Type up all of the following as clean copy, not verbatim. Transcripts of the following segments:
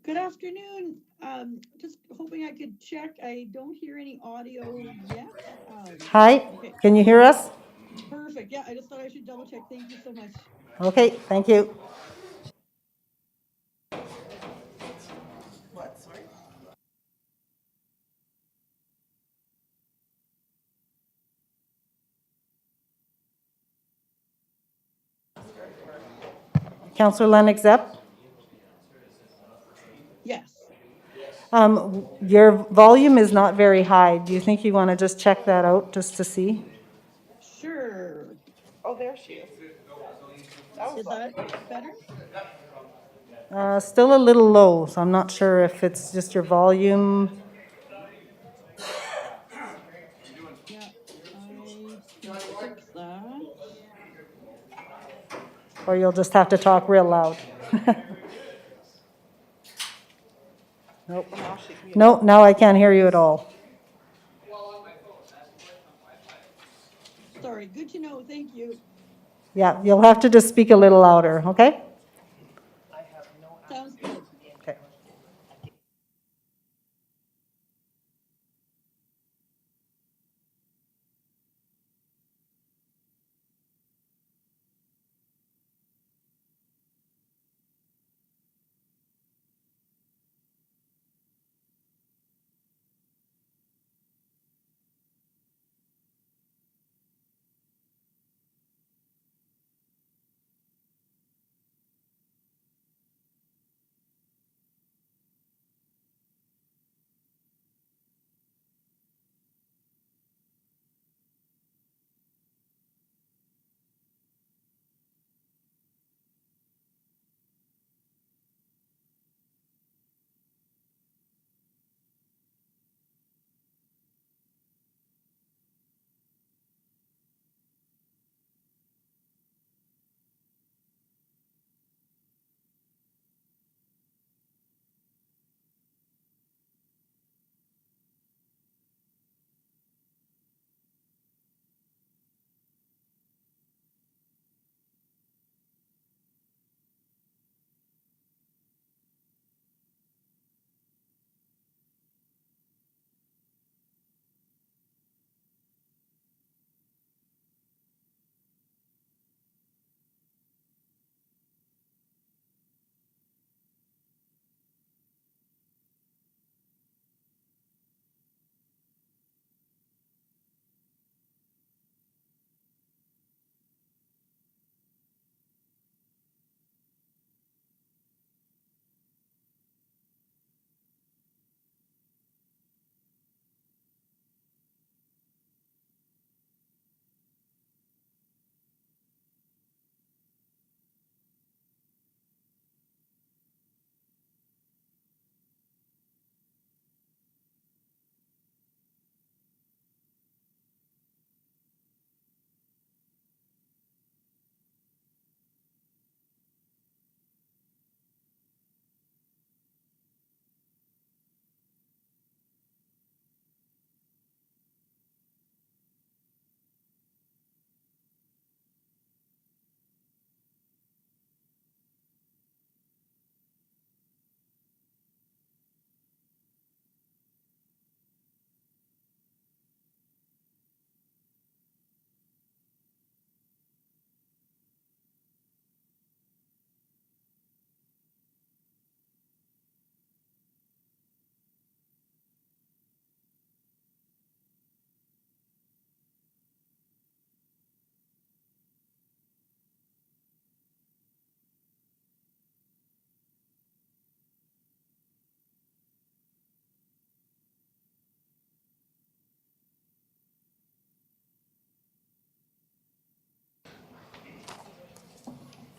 Good afternoon. Just hoping I could check. I don't hear any audio yet. Hi, Okay, can you hear us? perfect. Yeah, I just thought I should double check. Thank you so much. Okay, thank you. Councillor Lennox Zepp, Yes. your volume is not very high. Do you think you want to just check that out just to see? Sure. Oh, there she is. Is that better? Still a little low, so I'm not sure if it's just your volume. Yeah, I can fix that. Or you'll just have to talk real loud. Nope. Well, now she's muted. No, now I can't hear you at all. Sorry. Good to know. Thank you. Yeah, you'll have to just speak a little louder, okay? Sounds good. Okay.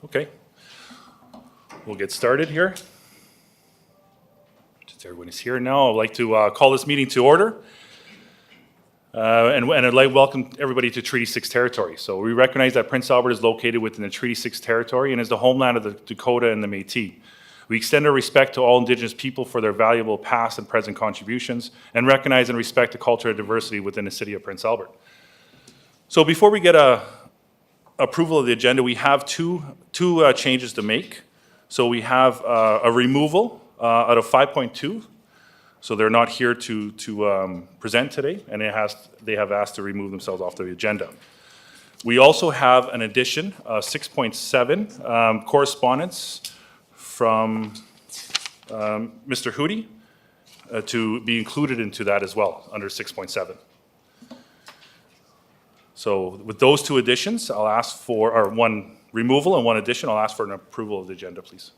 Okay, we'll get started here. Since everyone is here now, I'd like to call this meeting to order. And I'd like to welcome everybody to Treaty 6 territory. So we recognize that Prince Albert is located within the Treaty 6 territory and is the homeland of the Dakota and the Métis. We extend our respect to all Indigenous people for their valuable past and present contributions and recognize and respect the cultural diversity within the city of Prince Albert. So before we get approval of the agenda, we have two changes to make. So we have a removal out of 5.2. So they're not here to present today, and they have asked to remove themselves off the agenda. We also have an addition, 6.7, correspondence from Mr. Hootie to be included into that as well, under 6.7. So with those two additions, I'll ask for, or one removal and one addition, I'll ask for an approval of the agenda, please.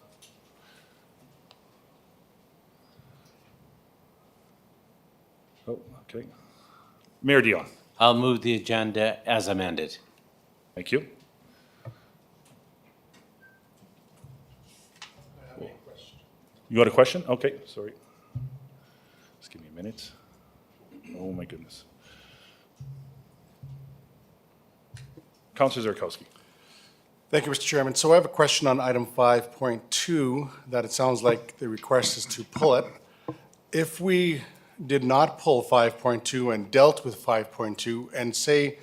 Oh, okay. Mayor Dion. I'll move the agenda as amended. Thank you. You got a question? Okay, sorry. Just give me a minute. Oh, my goodness. Councillor Zarkowski. Thank you, Mr. Chairman. So I have a question on item 5.2, that it sounds like the request is to pull it. If we did not pull 5.2 and dealt with 5.2 and say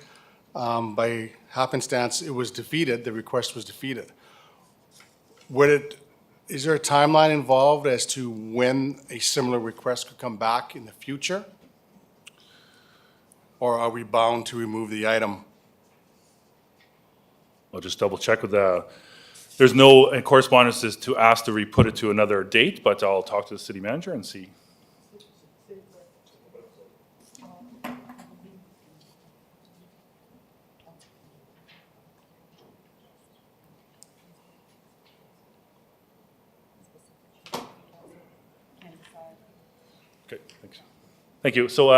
by happenstance it was defeated, the request was defeated, is there a timeline involved as to when a similar request could come back in the future? Or are we bound to remove the item? I'll just double check with there's no correspondences to ask to re-put it to another date, but I'll talk to the city manager and see. Okay, thanks. Thank you. So,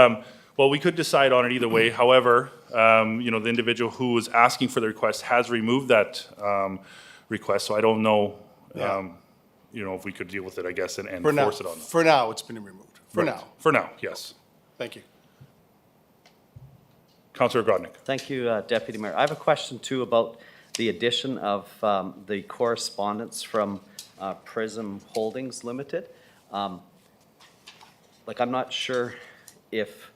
well, we could decide on it either way. However, you know, the individual who was asking for the request has removed that request, so I don't know, you know, if we could deal with it, I guess, and For now, force it on them. for now, it's been removed. For Right. now. For now, yes. Thank you. Councillor Grodnick. Thank you, Deputy Mayor. I have a question too about the addition of the correspondence from Prism Holdings Limited. Like, I'm not sure if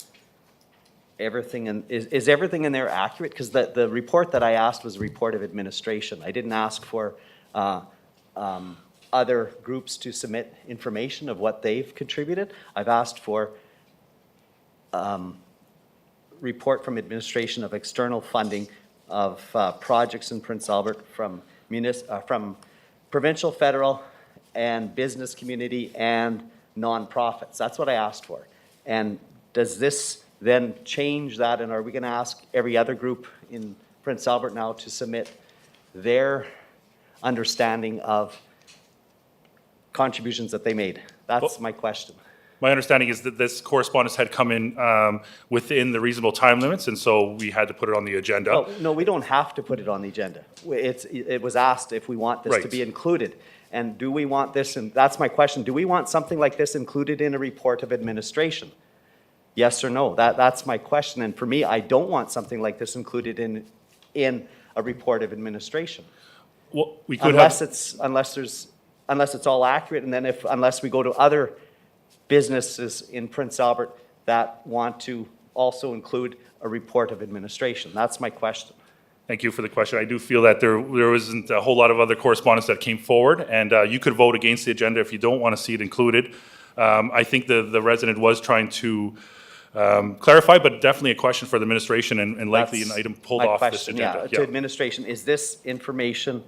everything is everything in there accurate? Because the report that I asked was a report of administration. I didn't ask for other groups to submit information of what they've contributed. I've asked for report from administration of external funding of projects in Prince Albert from provincial, federal, and business community and nonprofits. That's what I asked for. And does this then change that? And are we going to ask every other group in Prince Albert now to submit their understanding of contributions that they made? That's my question. My understanding is that this correspondence had come in within the reasonable time limits, and so we had to put it on the agenda. Oh, no, we don't have to put it on the agenda. It was asked if we want this to Right. be included. And do we want this, and that's my question, do we want something like this included in a report of administration? Yes or no? That's my question. And for me, I don't want something like this included in a report of administration. Well, we could Unless have, it's all accurate, and then unless we go to other businesses in Prince Albert that want to also include a report of administration. That's my question. thank you for the question. I do feel that there wasn't a whole lot of other correspondence that came forward, and you could vote against the agenda if you don't want to see it included. I think the resident was trying to clarify, but definitely a question for the administration and likely an That's item pulled my off this question, agenda. yeah, to administration, is this information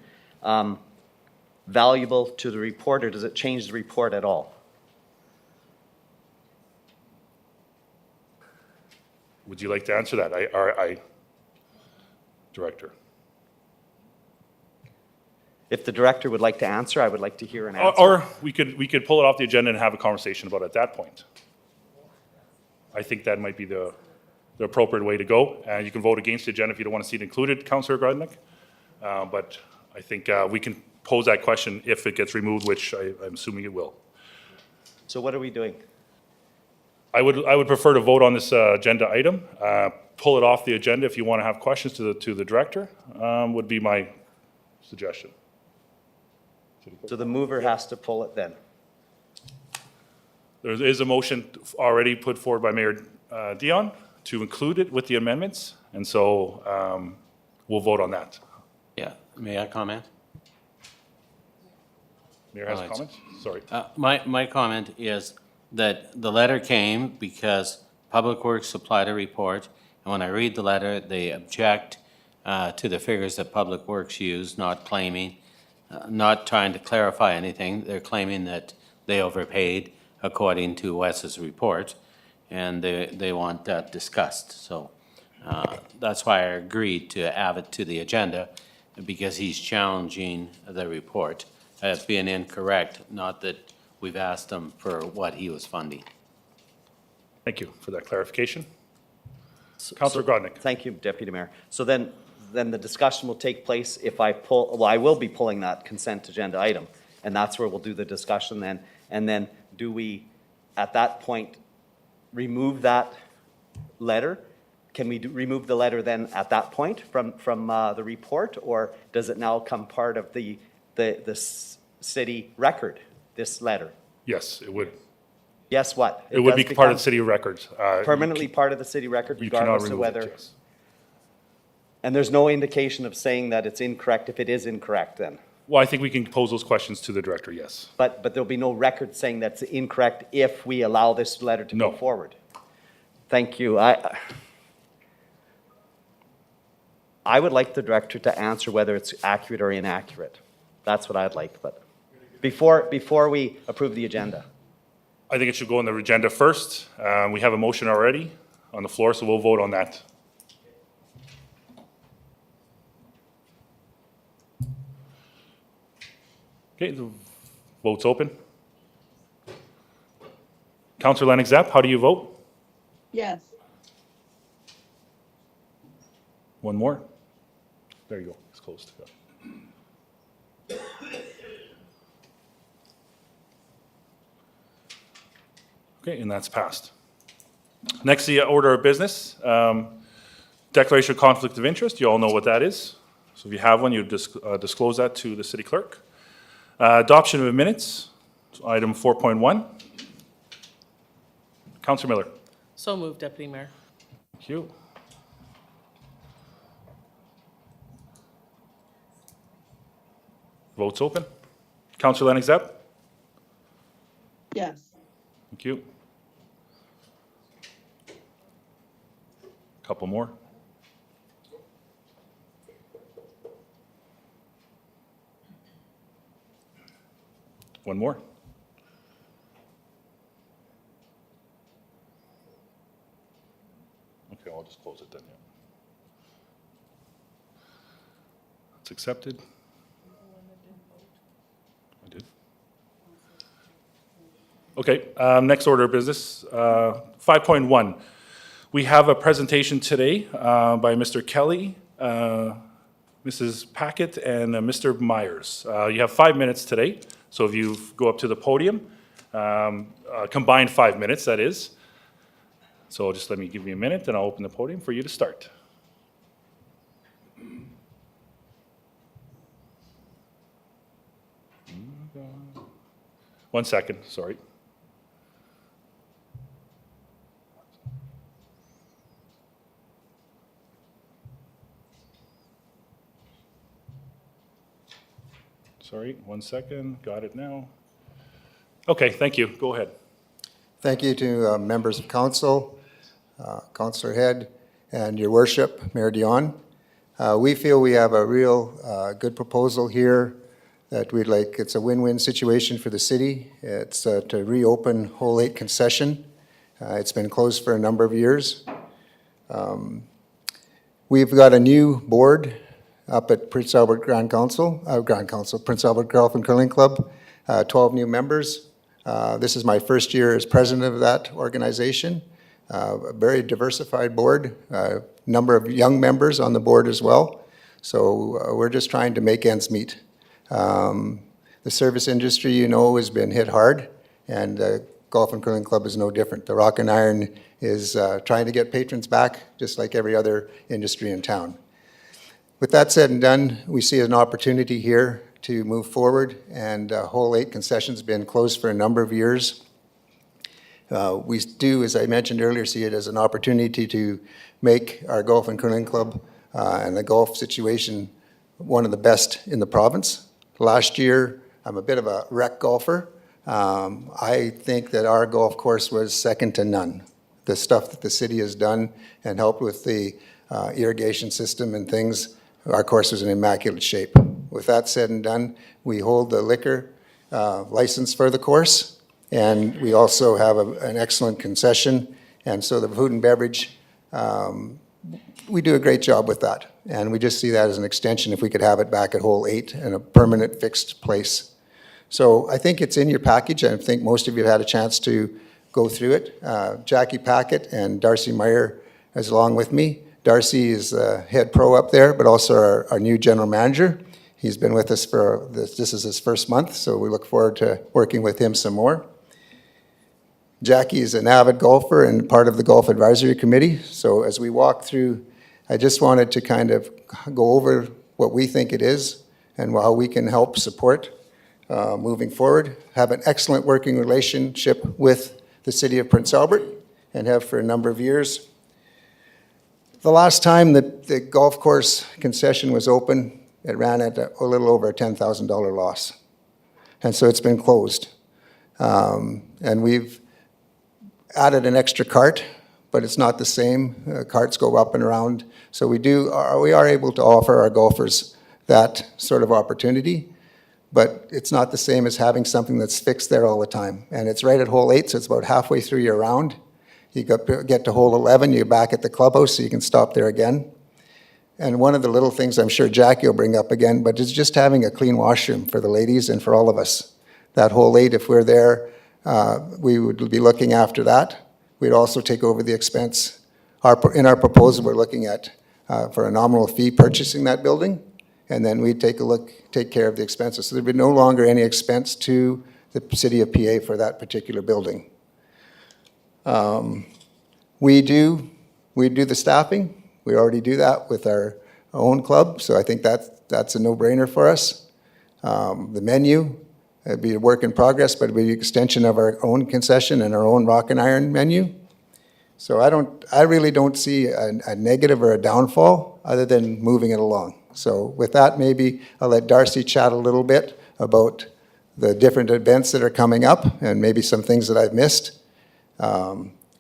valuable to the report, or does it change the report at all? Would you like to answer that? Director. If the director would like to answer, I would like to hear an answer. Or we could pull it off the agenda and have a conversation about it at that point. I think that might be the appropriate way to go. You can vote against the agenda if you don't want to see it included, Councillor Grodnick. But I think we can pose that question if it gets removed, which I'm assuming it will. So what are we doing? I would prefer to vote on this agenda item. Pull it off the agenda if you want to have questions to the director, would be my suggestion. So the mover has to pull it then? There is a motion already put forward by Mayor Dion to include it with the amendments, and so we'll vote on that. Yeah, may I comment? Mayor has Right. comments? Sorry. My comment is that the letter came because Public Works supplied a report, and when I read the letter, they object to the figures that Public Works used, not claiming, not trying to clarify anything. They're claiming that they overpaid according to Wes's report, and they want that discussed. So that's why I agreed to add it to the agenda, because he's challenging the report as being incorrect, not that we've asked him for what he was funding. Thank you for that clarification. Councillor Godnick. Thank you, Deputy Mayor. So then the discussion will take place if I pull, well, I will be pulling that consent agenda item, and that's where we'll do the discussion then. And then do we, at that point, remove that letter? Can we remove the letter then at that point from the report, or does it now come part of the city record, this letter? Yes, it would. Yes, what? It would be does part of become the city records. permanently part of the city record You cannot regardless of remove it, whether, yes. and there's no indication of saying that it's incorrect if it is incorrect then? Well, I think we can pose those questions to the director, yes. But there'll be no record saying that's incorrect if we allow this letter to go No. forward? Thank you. I would like the director to answer whether it's accurate or inaccurate. That's what I'd like, but before we approve the agenda. I think it should go on the agenda first. We have a motion already on the floor, so we'll vote on that. Okay, the vote's open. Councillor Lennox Zapp, how do you vote? Yes. One more? There you go, it's closed. Okay, and that's passed. Next, the order of business. Declaration of conflict of interest, you all know what that is. So if you have one, you disclose that to the city clerk. Adoption of minutes, item 4.1. Councillor Miller. So moved, Deputy Mayor. Thank you. Votes open. Councillor Lennox Zapp. Yes. Thank you. Couple more. One more. Okay, I'll just close it then, yeah. It's accepted. I did. Okay, next order of business, 5.1. We have a presentation today by Mr. Kelly, Mrs. Packett, and Mr. Myers. You have 5 minutes today, so if you go up to the podium, combined 5 minutes, that is. So just let me give you a minute, and I'll open the podium for you to start. One second, sorry. Sorry, 1 second, got it now. Okay, thank you, go ahead. Thank you to members of council, Councillor Head, and your worship, Mayor Dion. We feel we have a real good proposal here that we'd like. It's a win-win situation for the city. It's to reopen Hole 8 concession. It's been closed for a number of years. We've got a new board up at Prince Albert Prince Albert Golf and Curling Club, 12 new members. This is my first year as president of that organization. A very diversified board, a number of young members on the board as well. So we're just trying to make ends meet. The service industry, you know, has been hit hard, and the Golf and Curling Club is no different. The Rock and Iron is trying to get patrons back, just like every other industry in town. With that said and done, we see an opportunity here to move forward, and Hole 8 concession's been closed for a number of years. We do, as I mentioned earlier, see it as an opportunity to make our Golf and Curling Club and the golf situation one of the best in the province. Last year, I'm a bit of a rec golfer. I think that our golf course was second to none. The stuff that the city has done and helped with the irrigation system and things, our course was in immaculate shape. With that said and done, we hold the liquor license for the course, and we also have an excellent concession. And so the food and beverage, we do a great job with that. And we just see that as an extension if we could have it back at hole 8 in a permanent fixed place. So I think it's in your package. I think most of you had a chance to go through it. Jackie Packett and Darcy Meyer is along with me. Darcy is the head pro up there, but also our new general manager. He's been with us for, this is his first month, so we look forward to working with him some more. Jackie is an avid golfer and part of the Golf Advisory Committee. So as we walk through, I just wanted to kind of go over what we think it is and how we can help support moving forward. Have an excellent working relationship with the City of Prince Albert and have for a number of years. The last time that the golf course concession was open, it ran at a little over a $10,000 loss. And so it's been closed. And we've added an extra cart, but it's not the same. Carts go up and around. So we are able to offer our golfers that sort of opportunity, but it's not the same as having something that's fixed there all the time. And it's right at hole 8, so it's about halfway through your round. You get to hole 11, you're back at the clubhouse, so you can stop there again. And one of the little things I'm sure Jackie will bring up again, but it's just having a clean washroom for the ladies and for all of us. That hole 8, if we're there, we would be looking after that. We'd also take over the expense. In our proposal, we're looking at, for a nominal fee, purchasing that building, and then we'd take care of the expenses. So there'd be no longer any expense to the City of PA for that particular building. We do the staffing. We already do that with our own club, so I think that's a no-brainer for us. The menu, it'd be a work in progress, but it'd be an extension of our own concession and our own rock and iron menu. So I really don't see a negative or a downfall other than moving it along. So with that, maybe I'll let Darcy chat a little bit about the different events that are coming up and maybe some things that I've missed.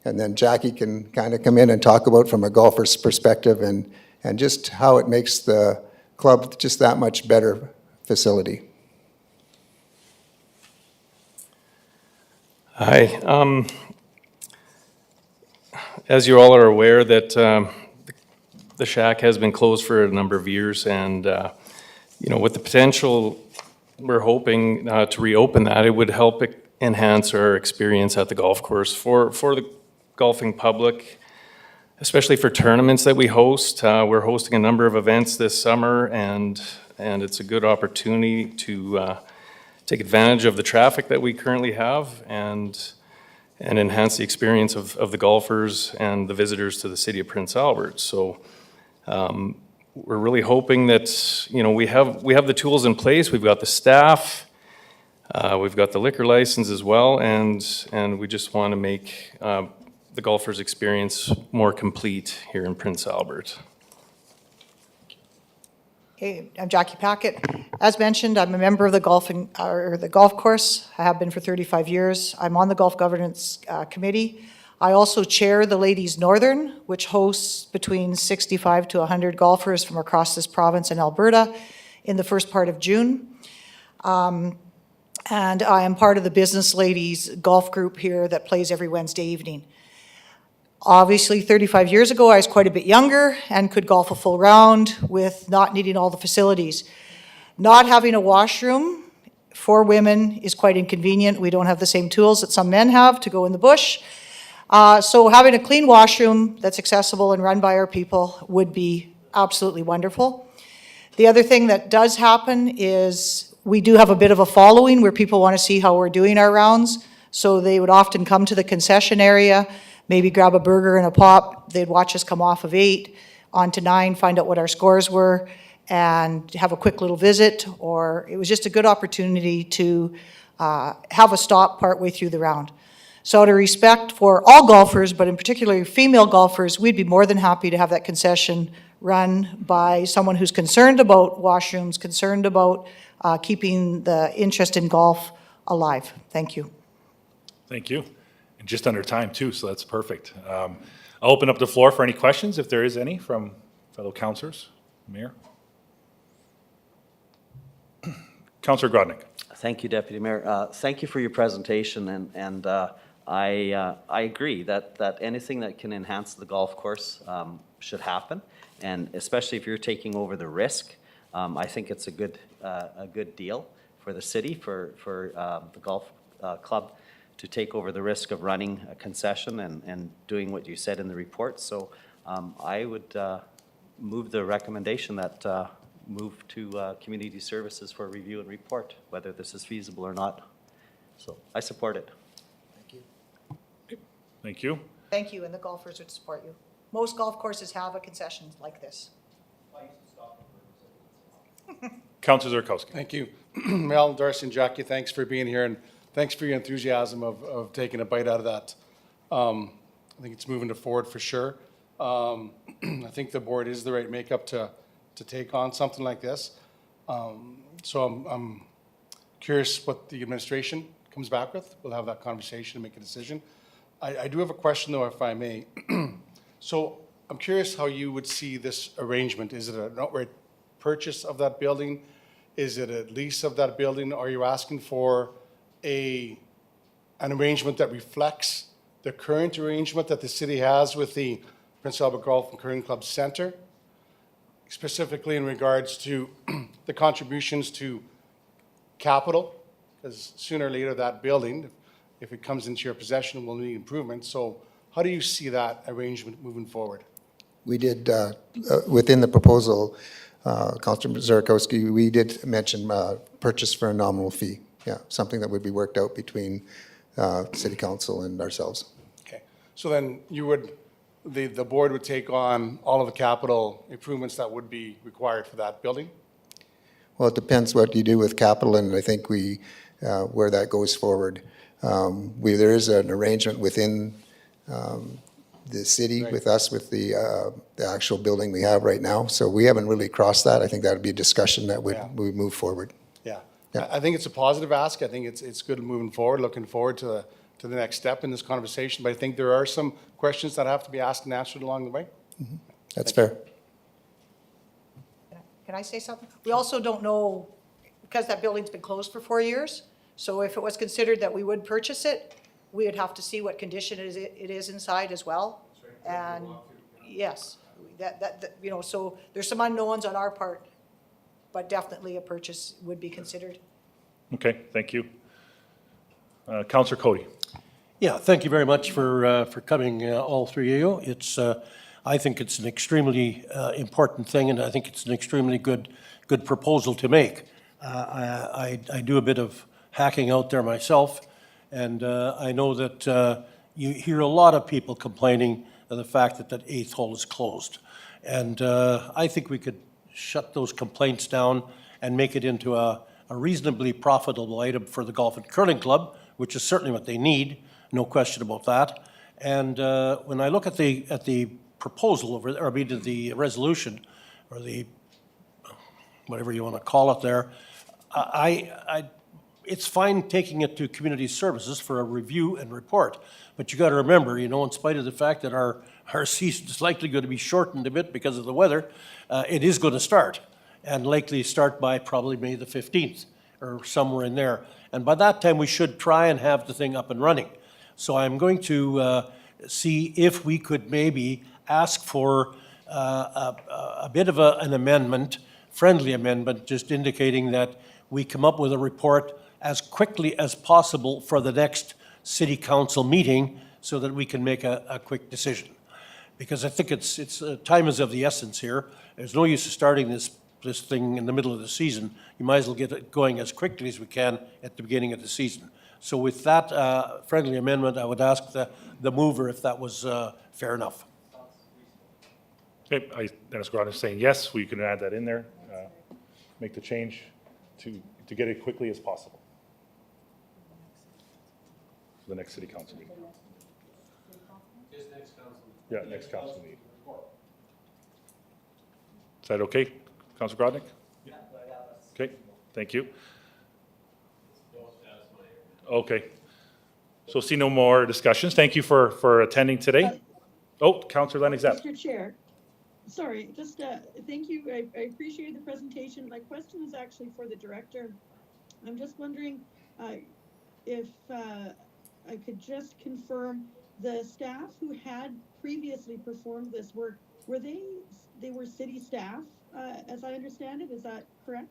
And then Jackie can kind of come in and talk about from a golfer's perspective and just how it makes the club just that much better facility. Hi. As you all are aware that the shack has been closed for a number of years, and with the potential, we're hoping to reopen that, it would help enhance our experience at the golf course for the golfing public, especially for tournaments that we host. We're hosting a number of events this summer, and it's a good opportunity to take advantage of the traffic that we currently have and enhance the experience of the golfers and the visitors to the City of Prince Albert. So we're really hoping that we have the tools in place. We've got the staff, we've got the liquor license as well, and we just want to make the golfers' experience more complete here in Prince Albert. Hey, I'm Jackie Packett. As mentioned, I'm a member of the golf course. I have been for 35 years. I'm on the Golf Governance Committee. I also chair the Ladies Northern, which hosts between 65 to 100 golfers from across this province in Alberta in the first part of June. And I am part of the Business Ladies golf group here that plays every Wednesday evening. Obviously, 35 years ago, I was quite a bit younger and could golf a full round with not needing all the facilities. Not having a washroom for women is quite inconvenient. We don't have the same tools that some men have to go in the bush. So having a clean washroom that's accessible and run by our people would be absolutely wonderful. The other thing that does happen is we do have a bit of a following where people want to see how we're doing our rounds. So they would often come to the concession area, maybe grab a burger and a pop. They'd watch us come off of 8 onto 9, find out what our scores were, and have a quick little visit. Or it was just a good opportunity to have a stop partway through the round. So out of respect for all golfers, but in particular female golfers, we'd be more than happy to have that concession run by someone who's concerned about washrooms, concerned about keeping the interest in golf alive. Thank you. Thank you. And just under time too, so that's perfect. I'll open up the floor for any questions, if there is any, from fellow councillors. Mayor? Councillor Grodnick. Thank you, Deputy Mayor. Thank you for your presentation, and I agree that anything that can enhance the golf course should happen, and especially if you're taking over the risk, I think it's a good deal for the city, for the golf club to take over the risk of running a concession and doing what you said in the report. So I would move the recommendation that move to community services for review and report, whether this is feasible or not. So I support it. Thank you. Thank you, and the golfers would support you. Most golf courses have a concession like this. Councillor Zarkowski. Thank you. Mel, Darcy, and Jackie, thanks for being here, and thanks for your enthusiasm of taking a bite out of that. I think it's moving forward for sure. I think the board is the right makeup to take on something like this. So I'm curious what the administration comes back with. We'll have that conversation and make a decision. I do have a question, though, if I may. So I'm curious how you would see this arrangement. Is it an outright purchase of that building? Is it a lease of that building? Are you asking for an arrangement that reflects the current arrangement that the city has with the Prince Albert Golf and Curling Club Center, specifically in regards to the contributions to capital? Because sooner or later that building, if it comes into your possession, will need improvements. So how do you see that arrangement moving forward? We did, within the proposal, Councillor Zarkowski, we did mention purchase for a nominal fee. Yeah, something that would be worked out between City Council and ourselves. Okay, so then you would, the board would take on all of the capital improvements that would be required for that building? Well, it depends what you do with capital, and I think we, where that goes forward. There is an arrangement within the city with us, with the actual building we have right now. So we haven't really crossed that. I think that would be a discussion that would move forward. Yeah. Yeah. I think it's a positive ask. I think it's good moving forward, looking forward to the next step in this conversation. But I think there are some questions that have to be asked and answered along the way. That's fair. Can I say something? We also don't know, because that building's been closed for 4 years, so if it was considered that we would purchase it, we would have to see what condition it is inside as well. And yes, that you know, so there's some unknowns on our part, but definitely a purchase would be considered. Okay, thank you. Councillor Cody. Yeah, thank you very much for coming, all three of you. It's, I think it's an extremely important thing, and I think it's an extremely good proposal to make. I do a bit of hacking out there myself, and I know that you hear a lot of people complaining of the fact that that 8th hole is closed. And I think we could shut those complaints down and make it into a reasonably profitable item for the Golf and Curling Club, which is certainly what they need, no question about that. And when I look at the proposal, or I mean the resolution, or the, whatever you want to call it there, it's fine taking it to community services for a review and report. But you got to remember, you know, in spite of the fact that our season is likely going to be shortened a bit because of the weather, it is going to start, and likely start by probably May the 15th or somewhere in there. And by that time, we should try and have the thing up and running. So I'm going to see if we could maybe ask for a bit of an amendment, friendly amendment, just indicating that we come up with a report as quickly as possible for the next city council meeting so that we can make a quick decision. Because I think it's time is of the essence here. There's no use of starting this thing in the middle of the season. You might as well get it going as quickly as we can at the beginning of the season. So with that friendly amendment, I would ask the mover if that was fair enough. Okay, Dennis Grodnick is saying yes, we can add that in there, make the change to get it quickly as possible for the next city council meeting. Yeah, next council meeting. Is that okay, Councilor Grodnick? Yeah. Okay, thank you. Okay. So see no more discussions. Thank you for attending today. Oh, Councilor Lennox Epp. Mr. Chair, sorry, just, thank you. I appreciate the presentation. My question is actually for the director. I'm just wondering, if, I could just confirm the staff who had previously performed this work, they were city staff, as I understand it, is that correct?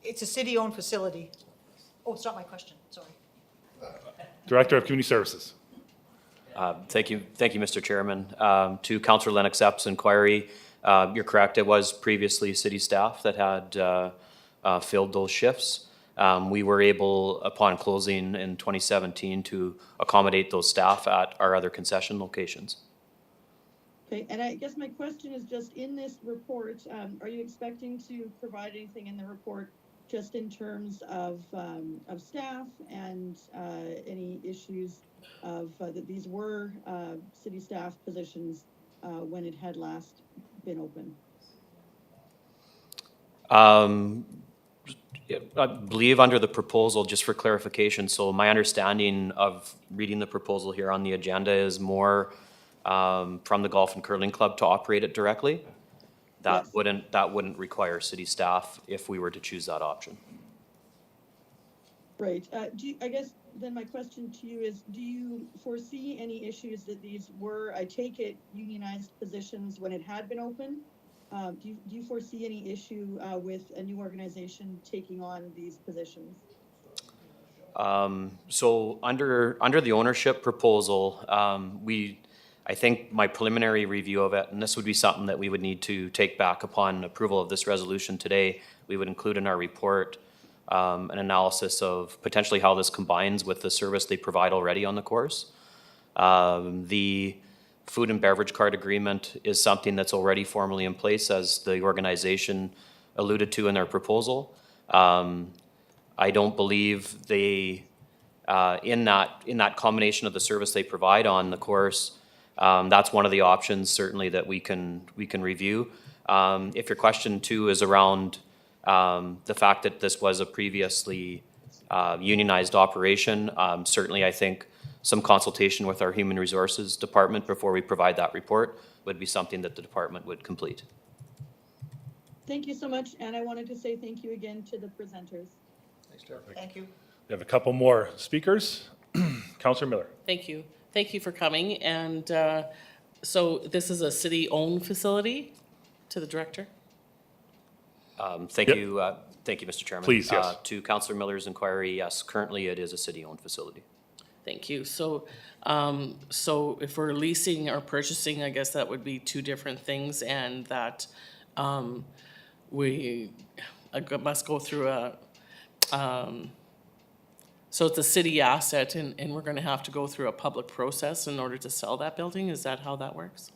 It's a city-owned facility. Oh, it's not my question, sorry. Director of Community Services. Thank you, Mr. Chairman. To Councillor Lennox Epp's inquiry, you're correct, it was previously city staff that had filled those shifts. We were able, upon closing in 2017, to accommodate those staff at our other concession locations. Okay, and I guess my question is just in this report, are you expecting to provide anything in the report just in terms of staff and any issues of that these were city staff positions when it had last been open? I believe under the proposal, just for clarification, so my understanding of reading the proposal here on the agenda is more from the Golf and Curling Club to operate it directly. That Yes. wouldn't require city staff if we were to choose that option. Right. I guess then my question to you is, do you foresee any issues that these were, I take it, unionized positions when it had been open? Do you foresee any issue with a new organization taking on these positions? So under the ownership proposal, I think my preliminary review of it, and this would be something that we would need to take back upon approval of this resolution today, we would include in our report an analysis of potentially how this combines with the service they provide already on the course. The food and beverage card agreement is something that's already formally in place, as the organization alluded to in their proposal. I don't believe they, in that combination of the service they provide on the course, that's one of the options certainly that we can review. If your question too is around the fact that this was a previously unionized operation, certainly I think some consultation with our Human Resources Department before we provide that report would be something that the department would complete. Thank you so much, and I wanted to say thank you again to the presenters. Thank you. We have a couple more speakers. Councillor Miller. Thank you. Thank you for coming. And so this is a city-owned facility, to the director? Thank you, Mr. Chairman. Please, yes. To Councillor Miller's inquiry, yes, currently it is a city-owned facility. Thank you. So, so if we're leasing or purchasing, I guess that would be two different things, and that we must go through a, so it's a city asset, and we're gonna have to go through a public process in order to sell that building? Is that how that works?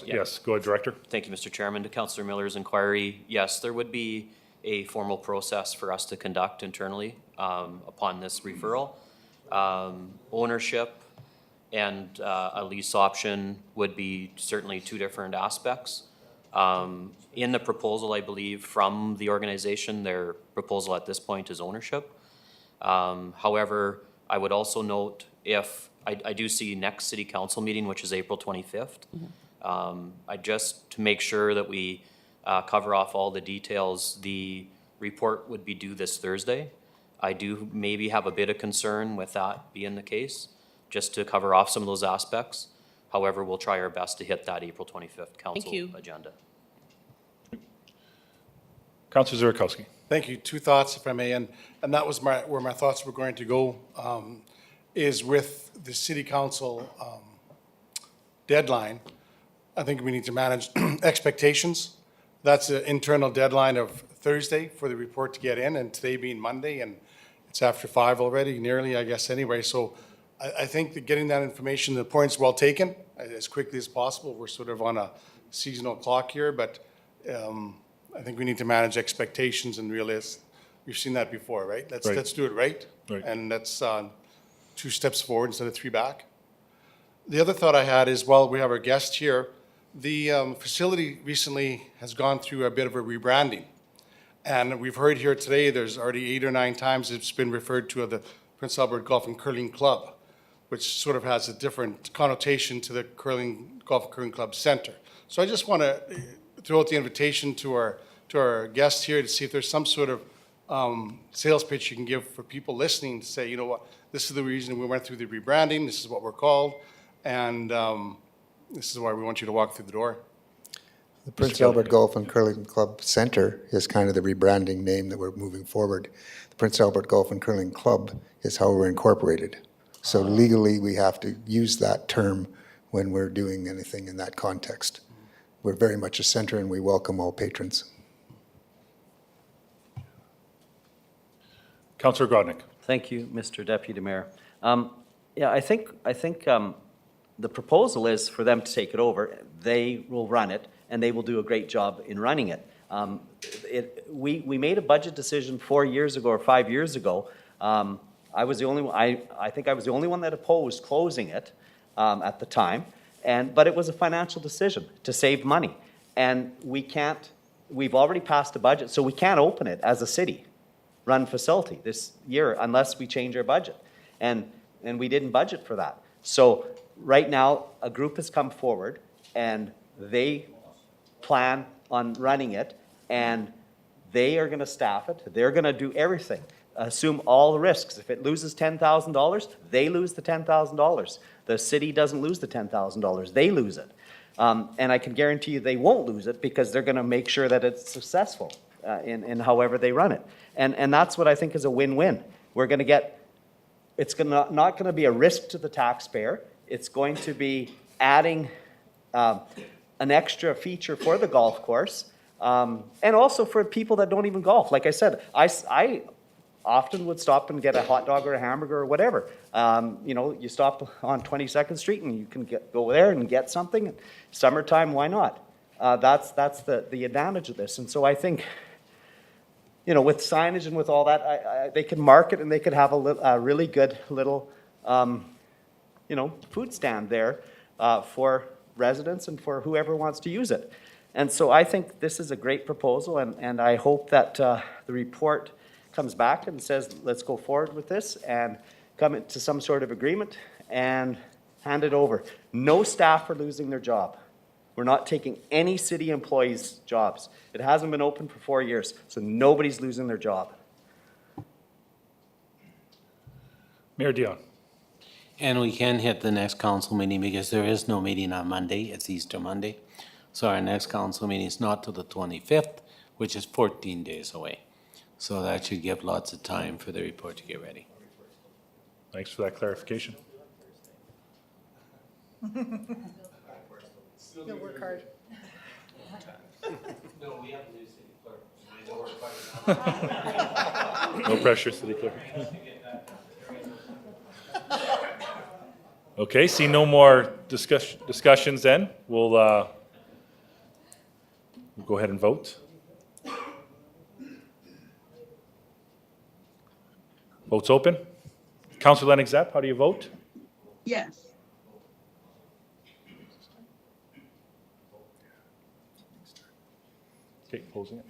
Yes, go ahead, Director. Thank you, Mr. Chairman. To Councillor Miller's inquiry, yes, there would be a formal process for us to conduct internally upon this referral. Ownership and a lease option would be certainly two different aspects. In the proposal, I believe, from the organization, their proposal at this point is ownership. However, I would also note if, I do see next city council meeting, which is April 25th. To make sure that we cover off all the details, the report would be due this Thursday. I do maybe have a bit of concern with that being the case, just to cover off some of those aspects. However, we'll try our best to hit that April 25th council agenda. Councillor Zurikowski. Thank you. Two thoughts, if I may, and that was where my thoughts were going to go, is with the city council deadline. I think we need to manage expectations. That's an internal deadline of Thursday for the report to get in, and today being Monday, and it's after 5 already, nearly, I guess, anyway. So I think that getting that information, the point's well taken, as quickly as possible. We're sort of on a seasonal clock here, but I think we need to manage expectations and realize we've seen that before, right? Let's do it right. And that's 2 steps forward instead of 3 back. The other thought I had is, while we have our guest here, The facility recently has gone through a bit of a rebranding. And we've heard here today, there's already 8 or 9 times it's been referred to as the Prince Albert Golf and Curling Club, which sort of has a different connotation to the Golf and Curling Club Center. So I just want to throw out the invitation to our guests here to see if there's some sort of sales pitch you can give for people listening to say, you know what, this is the reason we went through the rebranding, this is what we're called, and this is why we want you to walk through the door. The Prince Albert Golf and Curling Club Center is kind of the rebranding name that we're moving forward. The Prince Albert Golf and Curling Club is how we're incorporated. So legally, we have to use that term when we're doing anything in that context. We're very much a center and we welcome all patrons. Councillor Grodnick. Thank you, Mr. Deputy Mayor. Yeah, I think the proposal is for them to take it over. They will run it, and they will do a great job in running it. We made a budget decision 4 years ago or 5 years ago. I was the only one, I think I was the only one that opposed closing it at the time. But it was a financial decision to save money. And we've already passed a budget, so we can't open it as a city-run facility this year unless we change our budget. And we didn't budget for that. So right now, a group has come forward and they plan on running it, and they are going to staff it. They're going to do everything, assume all the risks. If it loses $10,000, they lose the $10,000. The city doesn't lose the $10,000. They lose it. And I can guarantee you they won't lose it because they're going to make sure that it's successful in however they run it. And that's what I think is a win-win. We're going to get, it's not going to be a risk to the taxpayer. It's going to be adding an extra feature for the golf course, and also for people that don't even golf. Like I said, I often would stop and get a hot dog or a hamburger or whatever. You know, you stop on 22nd Street and you can go there and get something. Summertime, why not? That's the advantage of this. And so I think, you know, with signage and with all that, they can market and they could have a really good little, you know, food stand there for residents and for whoever wants to use it. And so I think this is a great proposal, and I hope that the report comes back and says, let's go forward with this and come to some sort of agreement and hand it over. No staff are losing their job. We're not taking any city employees' jobs. It hasn't been open for 4 years, so nobody's losing their job. Mayor Dion. And we can hit the next council meeting because there is no meeting on Monday. It's Easter Monday. So our next council meeting is not till the 25th, which is 14 days away. So that should give lots of time for the report to get ready. Thanks for that clarification. You'll work hard. No, we have a new city clerk. No pressure, City Clerk. Okay, see no more discussions then. We'll go ahead and vote. Vote's open. Councillor Lennox Zapp, how do you vote? Yes. Okay, closing it.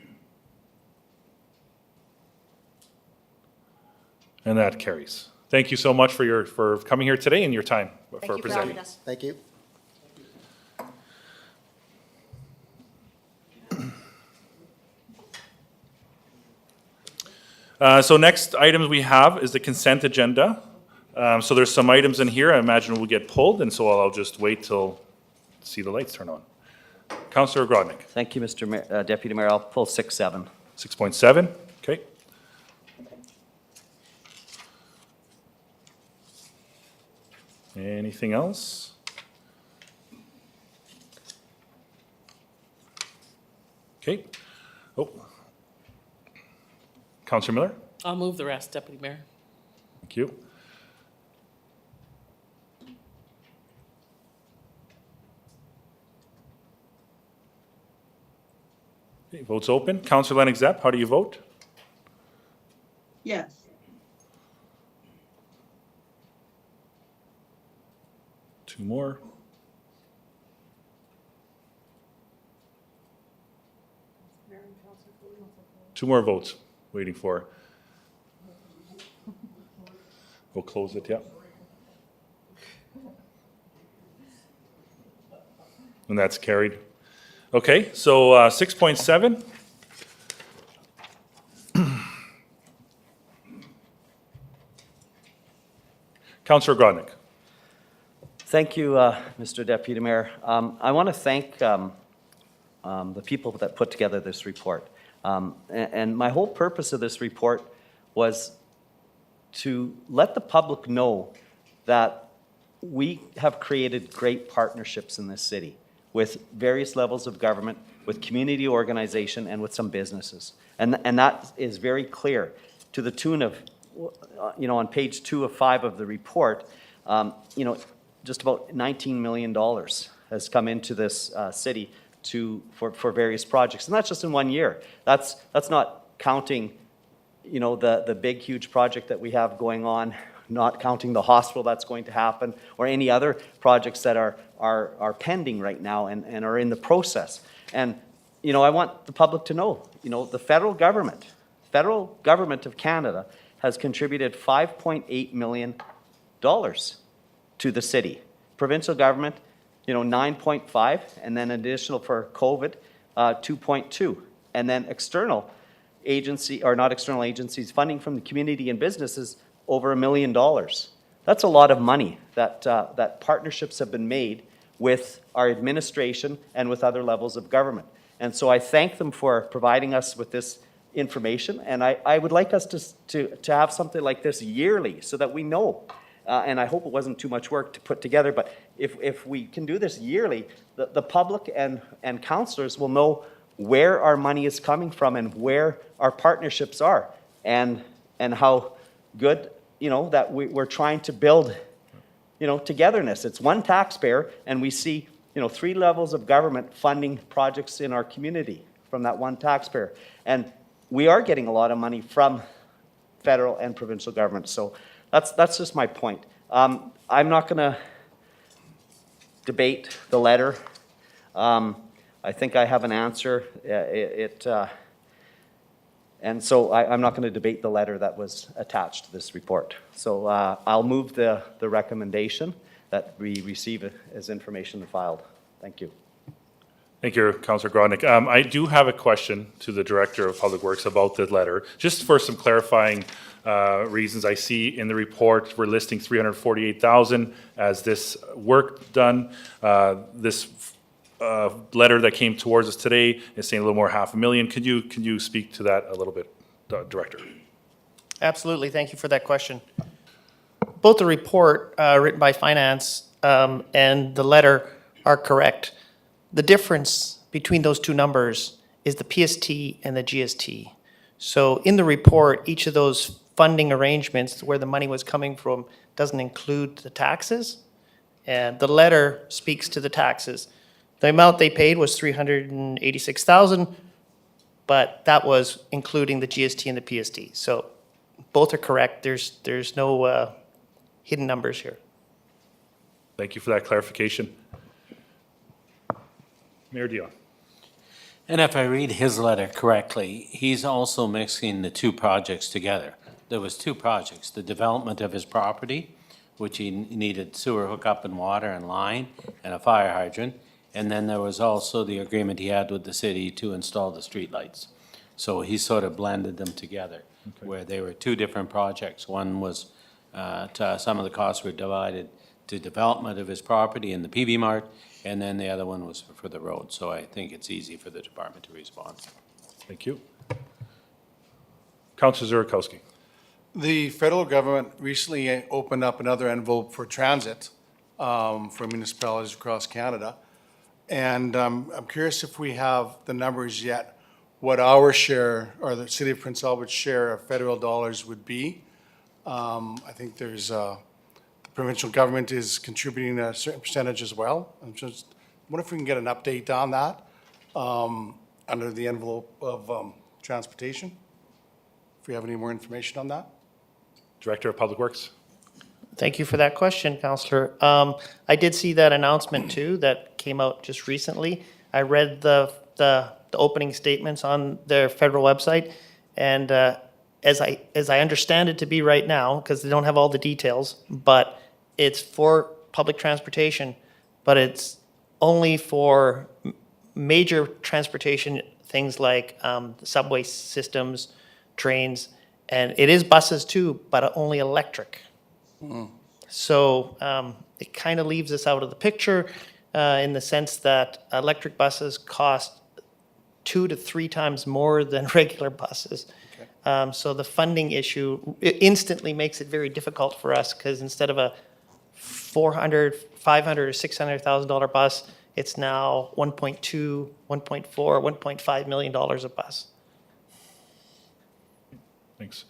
And that carries. Thank you so much for coming here today and your time for presenting. Thank you. So next items we have is the consent agenda. So there's some items in here I imagine will get pulled, and so I'll just wait till see the lights turn on. Councillor Grodnick. Thank you, Mr. Deputy Mayor. I'll pull 6.7. 6.7, okay. Anything else? Okay. Oh. Councillor Miller? I'll move the rest, Deputy Mayor. Thank you. Okay, vote's open. Councillor Lennox Zapp, how do you vote? Yes. Two more. Two more votes waiting for. We'll close it, yeah. And that's carried. Okay, so 6.7. Councillor Grodnick. Thank you, Mr. Deputy Mayor. I want to thank the people that put together this report. And my whole purpose of this report was to let the public know that we have created great partnerships in this city with various levels of government, with community organization, and with some businesses. And that is very clear to the tune of, on page 2 of 5 of the report, just about $19 million has come into this city for various projects. And that's just in 1 year. That's not counting, the big, huge project that we have going on, not counting the hospital that's going to happen, or any other projects that are pending right now and are in the process. And, I want the public to know, the federal government of Canada has contributed $5.8 million to the city. Provincial government, 9.5, and then additional for COVID, 2.2. And then external agency, or not external agencies, funding from the community and businesses, over $1 million. That's a lot of money that partnerships have been made with our administration and with other levels of government. And so I thank them for providing us with this information, and I would like us to have something like this yearly so that we know. And I hope it wasn't too much work to put together, but if we can do this yearly, the public and councillors will know where our money is coming from and where our partnerships are, and how good, that we're trying to build, togetherness. It's one taxpayer, and we see, 3 levels of government funding projects in our community from that one taxpayer. And we are getting a lot of money from federal and provincial government. So that's just my point. I'm not going to debate the letter. I think I have an answer. And so I'm not going to debate the letter that was attached to this report. So I'll move the recommendation that we receive as information filed. Thank you. Thank you, Councillor Grodnick. I do have a question to the Director of Public Works about the letter, just for some clarifying reasons. I see in the report we're listing $348,000 as this work done. This letter that came towards us today is saying a little more $500,000. Can you speak to that a little bit, Director? Absolutely. Thank you for that question. Both the report written by Finance and the letter are correct. The difference between those two numbers is the PST and the GST. So in the report, each of those funding arrangements where the money was coming from doesn't include the taxes, and the letter speaks to the taxes. The amount they paid was $386,000, but that was including the GST and the PST. So both are correct. There's no hidden numbers here. Thank you for that clarification. Mayor Dion. And if I read his letter correctly, he's also mixing the two projects together. There was 2 projects, the development of his property, which he needed sewer hookup and water and line and a fire hydrant. And then there was also the agreement he had with the city to install the streetlights. So he sort of blended them together, where they were 2 different projects. One was, some of the costs were divided to development of his property in the PV Mart, and then the other one was for the road. So I think it's easy for the department to respond. Thank you. Councillor Zurikowski. The federal government recently opened up another envelope for transit for municipalities across Canada. And I'm curious if we have the numbers yet, what our share, or the City of Prince Albert's share of federal dollars would be. I think there's, the provincial government is contributing a certain percentage as well. I'm just, wonder if we can get an update on that under the envelope of transportation, if we have any more information on that. Director of Public Works. Thank you for that question, Councillor. I did see that announcement too that came out just recently. I read the the opening statements on their federal website, and as I understand it to be right now, because they don't have all the details, but it's for public transportation, but it's only for major transportation, things like subway systems, trains, and it is buses too, but only electric. So it kind of leaves us out of the picture in the sense that electric buses cost 2 to 3 times more than regular buses. So the funding issue instantly makes it very difficult for us, because instead of a $400, $500, or $600,000 bus, it's now 1.2, 1.4, $1.5 million a bus. Thanks.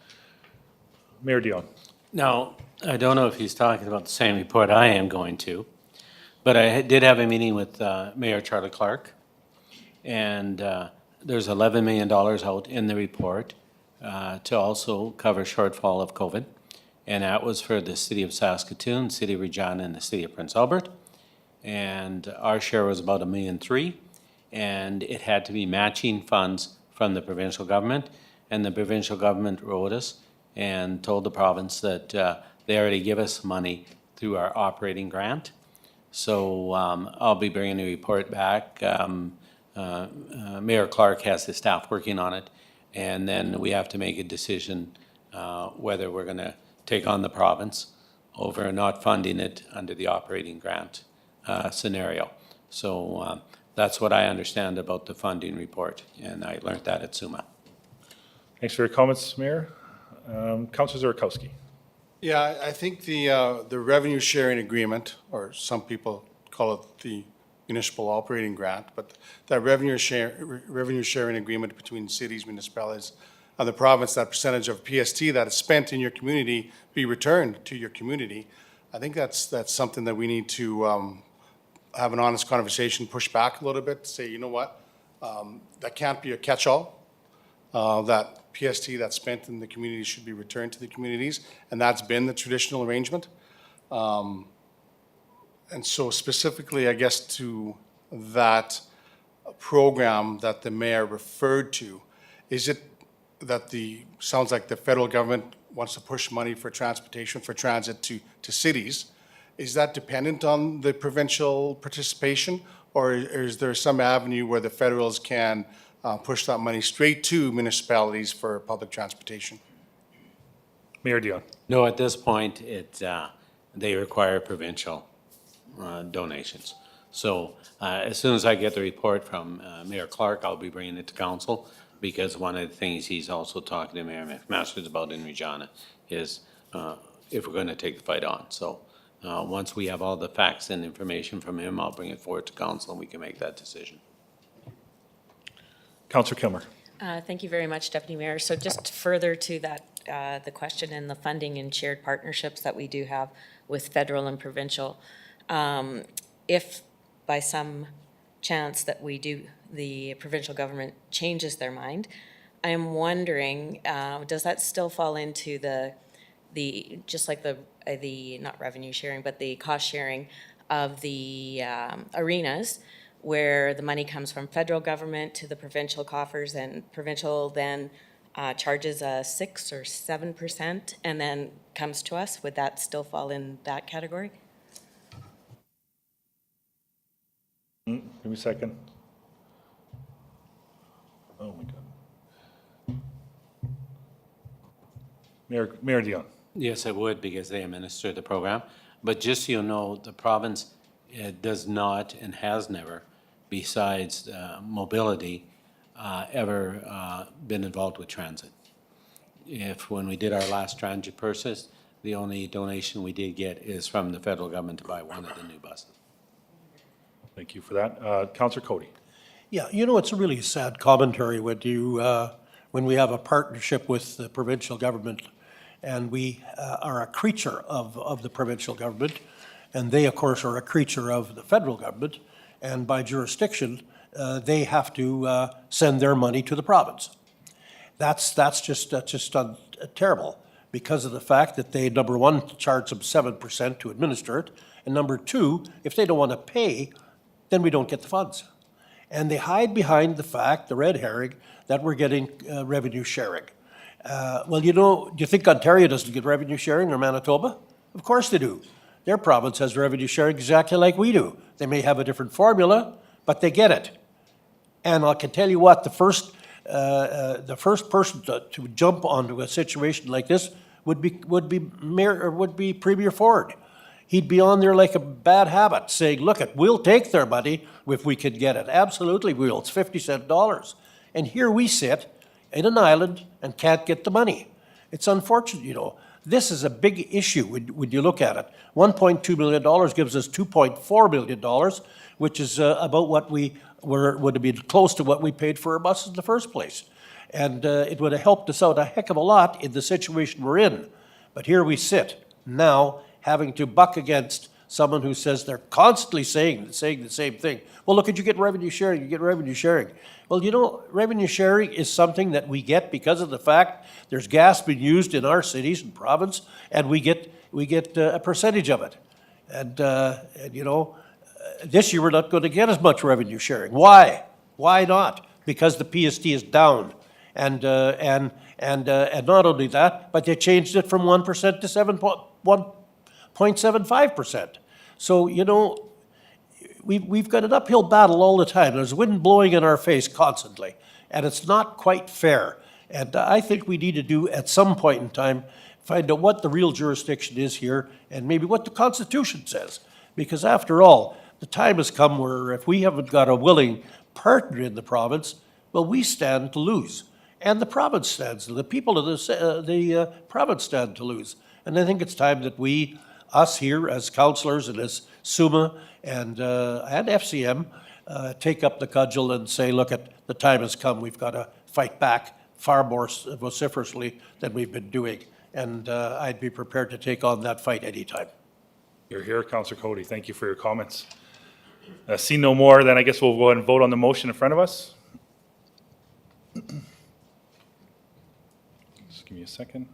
Mayor Dion. Now, I don't know if he's talking about the same report I am going to, but I did have a meeting with Mayor Charlie Clark, and there's $11 million out in the report to also cover shortfall of COVID, and that was for the city of Saskatoon, city of Regina, and the city of Prince Albert, and our share was about $1.3 million, and it had to be matching funds from the provincial government, and the provincial government wrote us and told the province that they already give us money through our operating grant. So I'll be bringing a report back. Mayor Clark has his staff working on it, and then we have to make a decision whether we're going to take on the province over not funding it under the operating grant scenario. So that's what I understand about the funding report, and I learned that at SUMA. Thanks for your comments, Mayor. Councilor Zarkowski. Yeah, I think the revenue sharing agreement, or some people call it the municipal operating grant, but that revenue sharing agreement between cities, municipalities, and the province, that percentage of PST that is spent in your community be returned to your community. I think that's something that we need to have an honest conversation, push back a little bit, say, you know what, that can't be a catch-all. That PST that's spent in the community should be returned to the communities, and that's been the traditional arrangement. And so specifically, I guess, to that program that the mayor referred to, is it that sounds like the federal government wants to push money for transportation, for transit to cities? Is that dependent on the provincial participation, or is there some avenue where the federals can push that money straight to municipalities for public transportation? Mayor Dion. No, at this point, they require provincial donations. So as soon as I get the report from Mayor Clark, I'll be bringing it to council, because one of the things he's also talking to Mayor McMaster about in Regina is if we're going to take the fight on. So once we have all the facts and information from him, I'll bring it forward to council and we can make that decision. Councillor Kilmer. Thank you very much, Deputy Mayor. So just further to that, the question and the funding and shared partnerships that we do have with federal and provincial, if by some chance that the provincial government changes their mind, I am wondering, does that still fall into the just like the not revenue sharing, but the cost sharing of the arenas, where the money comes from federal government to the provincial coffers, and provincial then charges a 6 or 7% and then comes to us? Would that still fall in that category? Give me a second. Oh my God. Mayor Dion. Yes, I would, because they administer the program. But just so you know, the province does not and has never, besides mobility, ever been involved with transit. When we did our last transit purchase, the only donation we did get is from the federal government to buy one of the new buses. Thank you for that. Councillor Cody. Yeah, you know, it's a really sad commentary when when we have a partnership with the provincial government, and we are a creature of the provincial government, and they, of course, are a creature of the federal government, and by jurisdiction, they have to send their money to the province. That's just terrible, because of the fact that they, number one, charge them 7% to administer it, and number two, if they don't want to pay, then we don't get the funds. And they hide behind the fact, the red herring, that we're getting revenue sharing. Well, do you think Ontario doesn't get revenue sharing or Manitoba? Of course they do. Their province has revenue sharing exactly like we do. They may have a different formula, but they get it. And I can tell you what, the first person to jump onto a situation like this would be Premier Ford. He'd be on there like a bad habit, saying, "Look, we'll take their money if we can get it. Absolutely, we will. It's 50-cent dollars." And here we sit in an island and can't get the money. It's unfortunate, This is a big issue when you look at it. $1.2 million gives us $2.4 million, which is about what would have been close to what we paid for our buses in the first place. And it would have helped us out a heck of a lot in the situation we're in. But here we sit now having to buck against someone who says they're constantly saying the same thing. Well, look, you get revenue sharing, you get revenue sharing. Well, revenue sharing is something that we get because of the fact there's gas being used in our cities and province, and we get a percentage of it. And this year we're not going to get as much revenue sharing. Why? Why not? Because the PST is down, and not only that, but they changed it from 1% to 1.75%. So we've got an uphill battle all the time. There's wind blowing in our face constantly, and it's not quite fair. And I think we need to do, at some point in time, find out what the real jurisdiction is here and maybe what the Constitution says. Because after all, the time has come where if we haven't got a willing partner in the province, well, we stand to lose. And the province stands, the people of the province stand to lose. And I think it's time that us here as councillors and as SUMA and FCM take up the cudgel and say, look, the time has come. We've got to fight back far more vociferously than we've been doing. And I'd be prepared to take on that fight anytime. You're here, Councillor Cody. Thank you for your comments. See no more, then I guess we'll go ahead and vote on the motion in front of us. Just give me a second.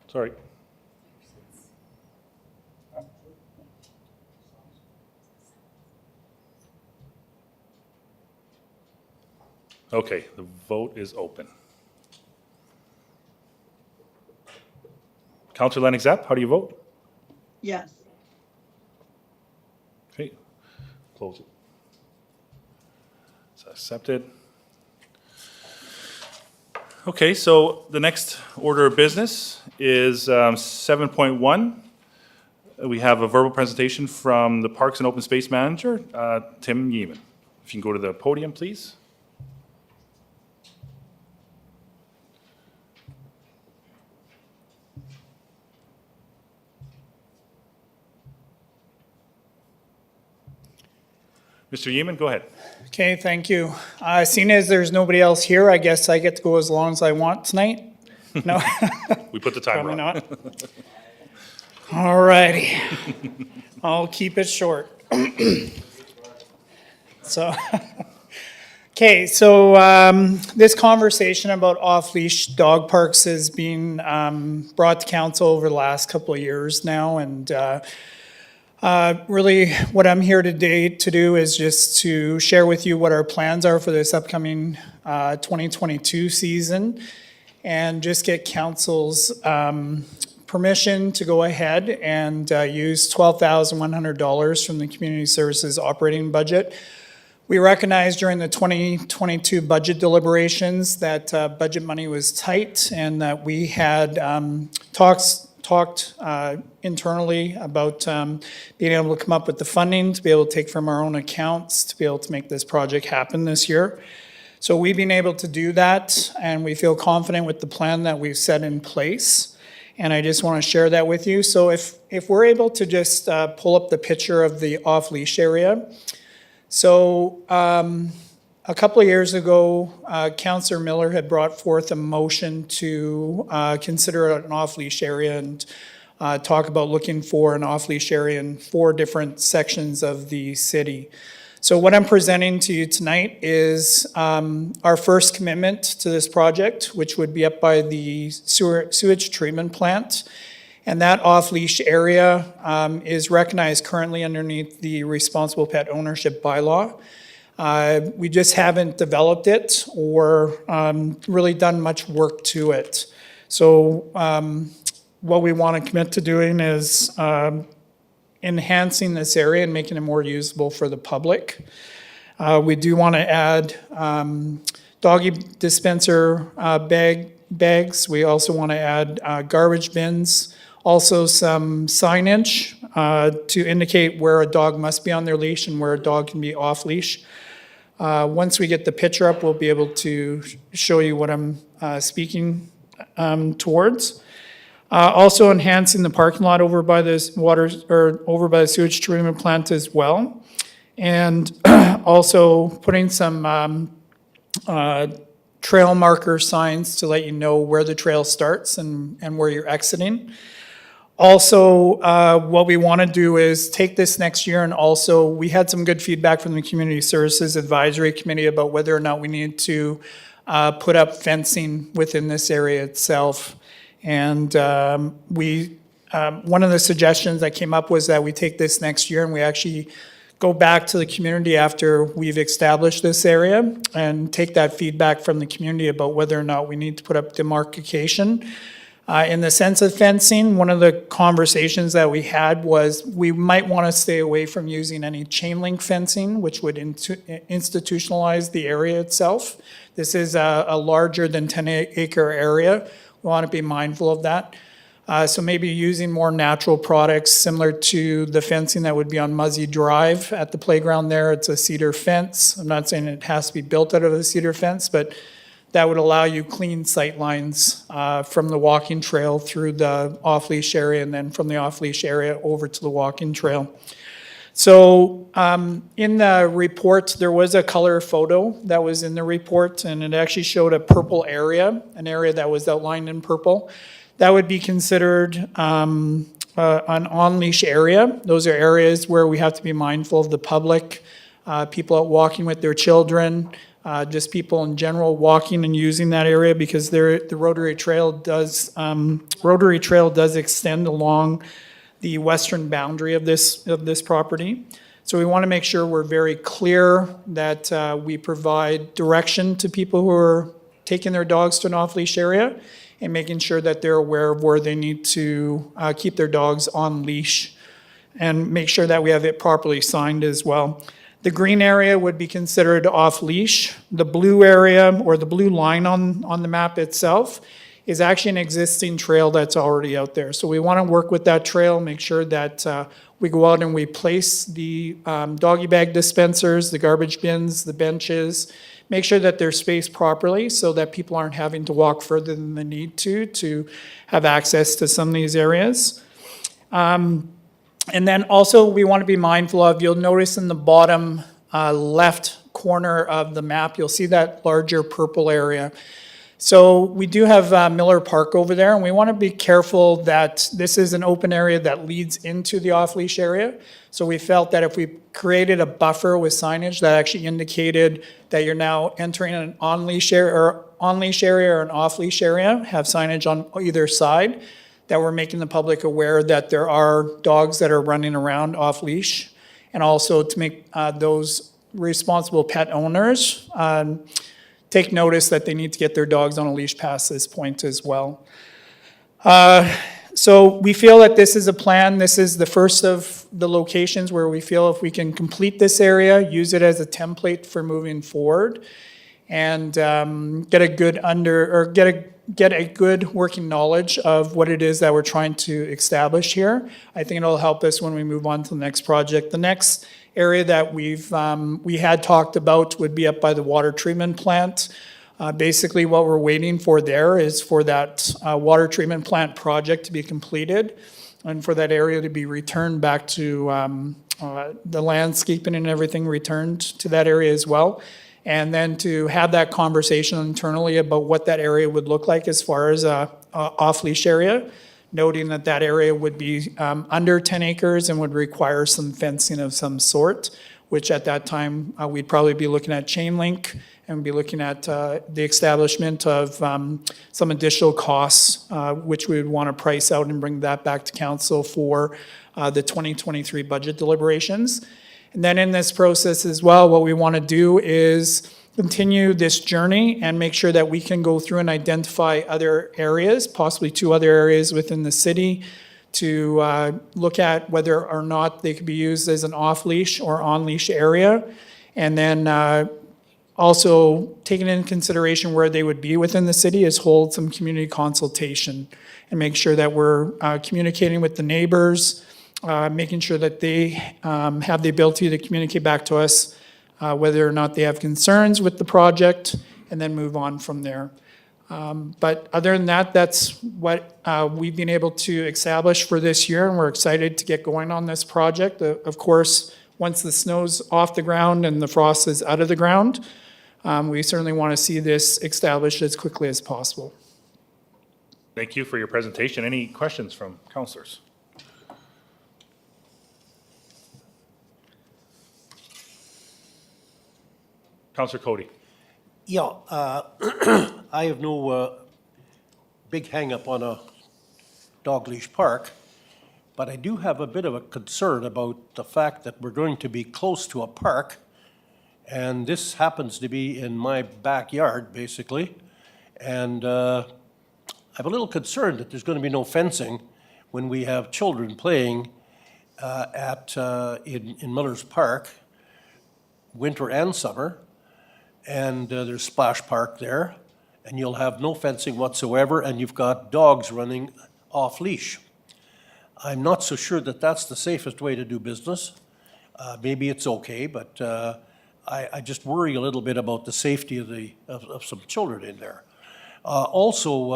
Sorry. Okay, the vote is open. Councillor Lennox-Zapp, how do you vote? Yes. Okay, close it. It's accepted. Okay, so the next order of business is 7.1. We have a verbal presentation from the Parks and Open Space Manager, Tim Yeaman. If you can go to the podium, please. Mr. Yeaman, go ahead. Okay, thank you. Seeing as there's nobody else here, I guess I get to go as long as I want tonight? No? We put the timer on. Probably not. All righty. I'll keep it short. Okay, so this conversation about off-leash dog parks has been brought to council over the last couple of years now, and really, what I'm here today to do is just to share with you what our plans are for this upcoming 2022 season, and just get council's permission to go ahead and use $12,100 from the Community Services operating budget. We recognized during the 2022 budget deliberations that budget money was tight, and that we had talked internally about being able to come up with the funding to be able to take from our own accounts to be able to make this project happen this year. So we've been able to do that, and we feel confident with the plan that we've set in place. And I just want to share that with you. So if we're able to just pull up the picture of the off-leash area. So a couple of years ago, Councillor Miller had brought forth a motion to consider an off-leash area and talk about looking for an off-leash area in 4 different sections of the city. So what I'm presenting to you tonight is our first commitment to this project, which would be up by the sewage treatment plant. And that off-leash area is recognized currently underneath the responsible pet ownership bylaw. We just haven't developed it or really done much work to it. So what we want to commit to doing is enhancing this area and making it more usable for the public. We do want to add doggy dispenser bags. We also want to add garbage bins. Also some signage to indicate where a dog must be on their leash and where a dog can be off leash. Once we get the picture up, we'll be able to show you what I'm speaking towards. Also enhancing the parking lot over by this over by the sewage treatment plant as well. And also putting some trail marker signs to let you know where the trail starts and where you're exiting. Also, what we want to do is take this next year, and also we had some good feedback from the Community Services Advisory Committee about whether or not we need to put up fencing within this area itself. And one of the suggestions that came up was that we take this next year and we actually go back to the community after we've established this area and take that feedback from the community about whether or not we need to put up demarcation. In the sense of fencing, one of the conversations that we had was we might want to stay away from using any chain link fencing, which would institutionalize the area itself. This is a larger than 10-acre area. We want to be mindful of that. So maybe using more natural products similar to the fencing that would be on Muzzy Drive at the playground there. It's a cedar fence. I'm not saying it has to be built out of a cedar fence, but that would allow you clean sight lines from the walking trail through the off-leash area and then from the off-leash area over to the walking trail. So in the report, there was a color photo that was in the report, and it actually showed a purple area, an area that was outlined in purple. That would be considered an on-leash area. Those are areas where we have to be mindful of the public, people out walking with their children, just people in general walking and using that area, because the Rotary Trail does extend along the western boundary of this property. So we want to make sure we're very clear that we provide direction to people who are taking their dogs to an off-leash area and making sure that they're aware of where they need to keep their dogs on leash, and make sure that we have it properly signed as well. The green area would be considered off-leash. The blue area, or the blue line on the map itself, is actually an existing trail that's already out there. So we want to work with that trail, make sure that we go out and we place the doggy bag dispensers, the garbage bins, the benches, make sure that they're spaced properly so that people aren't having to walk further than they need to have access to some of these areas. And then also we want to be mindful of, you'll notice in the bottom left corner of the map, you'll see that larger purple area. So we do have Miller Park over there, and we want to be careful that this is an open area that leads into the off-leash area. So we felt that if we created a buffer with signage that actually indicated that you're now entering an on-leash area or an off-leash area, have signage on either side, that we're making the public aware that there are dogs that are running around off-leash, and also to make those responsible pet owners take notice that they need to get their dogs on a leash past this point as well. So we feel that this is a plan. This is the first of the locations where we feel if we can complete this area, use it as a template for moving forward, and get a good working knowledge of what it is that we're trying to establish here. I think it'll help us when we move on to the next project. The next area that we had talked about would be up by the water treatment plant. Basically what we're waiting for there is for that water treatment plant project to be completed and for that area to be returned back to the landscaping and everything returned to that area as well. And then to have that conversation internally about what that area would look like as far as a off-leash area, noting that that area would be under 10 acres and would require some fencing of some sort, which at that time we'd probably be looking at chain link and be looking at the establishment of some additional costs, which we would want to price out and bring that back to council for the 2023 budget deliberations. And then in this process as well, what we want to do is continue this journey and make sure that we can go through and identify other areas, possibly 2 other areas within the city, to look at whether or not they could be used as an off-leash or on-leash area. And then also taking into consideration where they would be within the city is hold some community consultation and make sure that we're communicating with the neighbors, making sure that they have the ability to communicate back to us whether or not they have concerns with the project, and then move on from there. But other than that, that's what we've been able to establish for this year, and we're excited to get going on this project. Of course, once the snow's off the ground and the frost is out of the ground, we certainly want to see this established as quickly as possible. Thank you for your presentation. Any questions from councillors? Councillor Cody. Yeah, I have no big hang-up on a dog-leash park, but I do have a bit of a concern about the fact that we're going to be close to a park, and this happens to be in my backyard, basically, and I'm a little concerned that there's going to be no fencing when we have children playing in Miller's Park, winter and summer. And there's Splash Park there, and you'll have no fencing whatsoever, and you've got dogs running off leash. I'm not so sure that that's the safest way to do business. Maybe it's okay, but I just worry a little bit about the safety of some children in there. Also,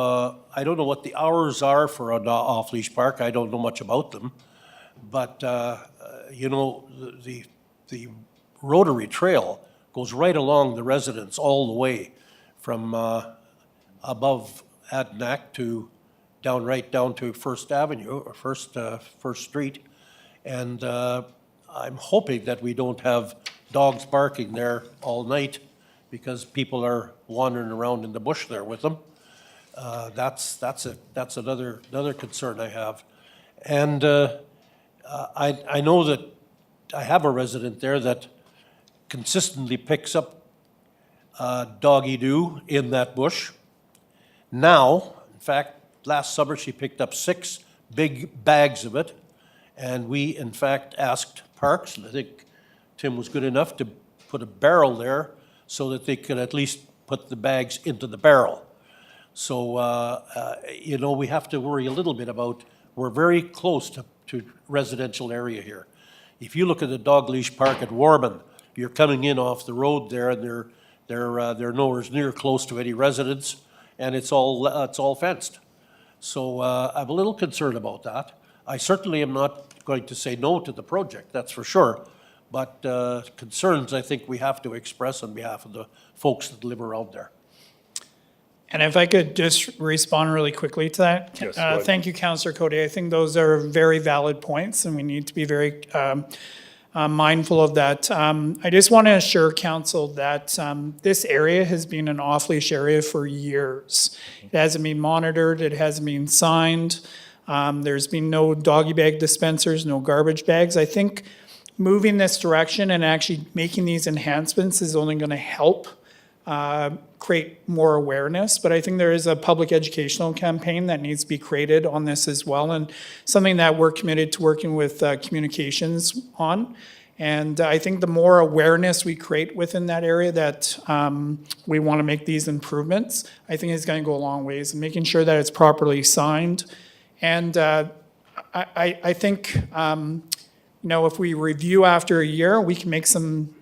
I don't know what the hours are for an off-leash park. I don't know much about them, but you know, the Rotary Trail goes right along the residence all the way from above Adnac to right down to First Avenue or First Street. And I'm hoping that we don't have dogs barking there all night because people are wandering around in the bush there with them. That's another concern I have. And I know that I have a resident there that consistently picks up doggy-doo in that bush. Now, in fact, last summer she picked up 6 big bags of it, and we in fact asked Parks, and I think Tim was good enough to put a barrel there so that they could at least put the bags into the barrel. So, you know, we have to worry a little bit about, we're very close to residential area here. If you look at the dog leash park at Warman, you're coming in off the road there, and they're nowhere near close to any residents, and it's all fenced. So I'm a little concerned about that. I certainly am not going to say no to the project, that's for sure. But concerns I think we have to express on behalf of the folks that live around there. And if I could just respond really quickly to that. Yes, go ahead. Thank you, Councillor Cody. I think those are very valid points, and we need to be very mindful of that. I just want to assure council that this area has been an off-leash area for years. It hasn't been monitored, it hasn't been signed. There's been no doggy bag dispensers, no garbage bags. I think moving this direction and actually making these enhancements is only going to help create more awareness, but I think there is a public educational campaign that needs to be created on this as well, and something that we're committed to working with communications on. And I think the more awareness we create within that area that we want to make these improvements, I think it's going to go a long ways in making sure that it's properly signed. And I think, you know, if we review after a year, we can make some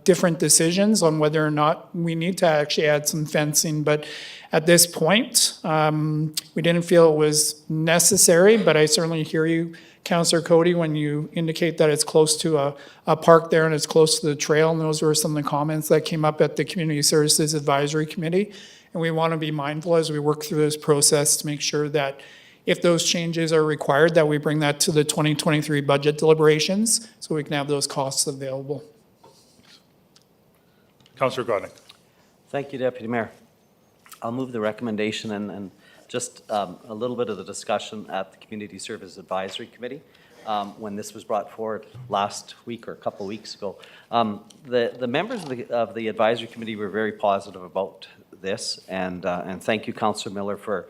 different decisions on whether or not we need to actually add some fencing. But at this point, we didn't feel it was necessary, but I certainly hear you, Councillor Cody, when you indicate that it's close to a park there and it's close to the trail. And those were some of the comments that came up at the Community Services Advisory Committee. And we want to be mindful as we work through this process to make sure that if those changes are required, that we bring that to the 2023 budget deliberations so we can have those costs available. Councillor Godnick. Thank you, Deputy Mayor. I'll move the recommendation and just a little bit of the discussion at the Community Service Advisory Committee when this was brought forward last week or a couple of weeks ago. The members of the advisory committee were very positive about this, and thank you, Councillor Miller, for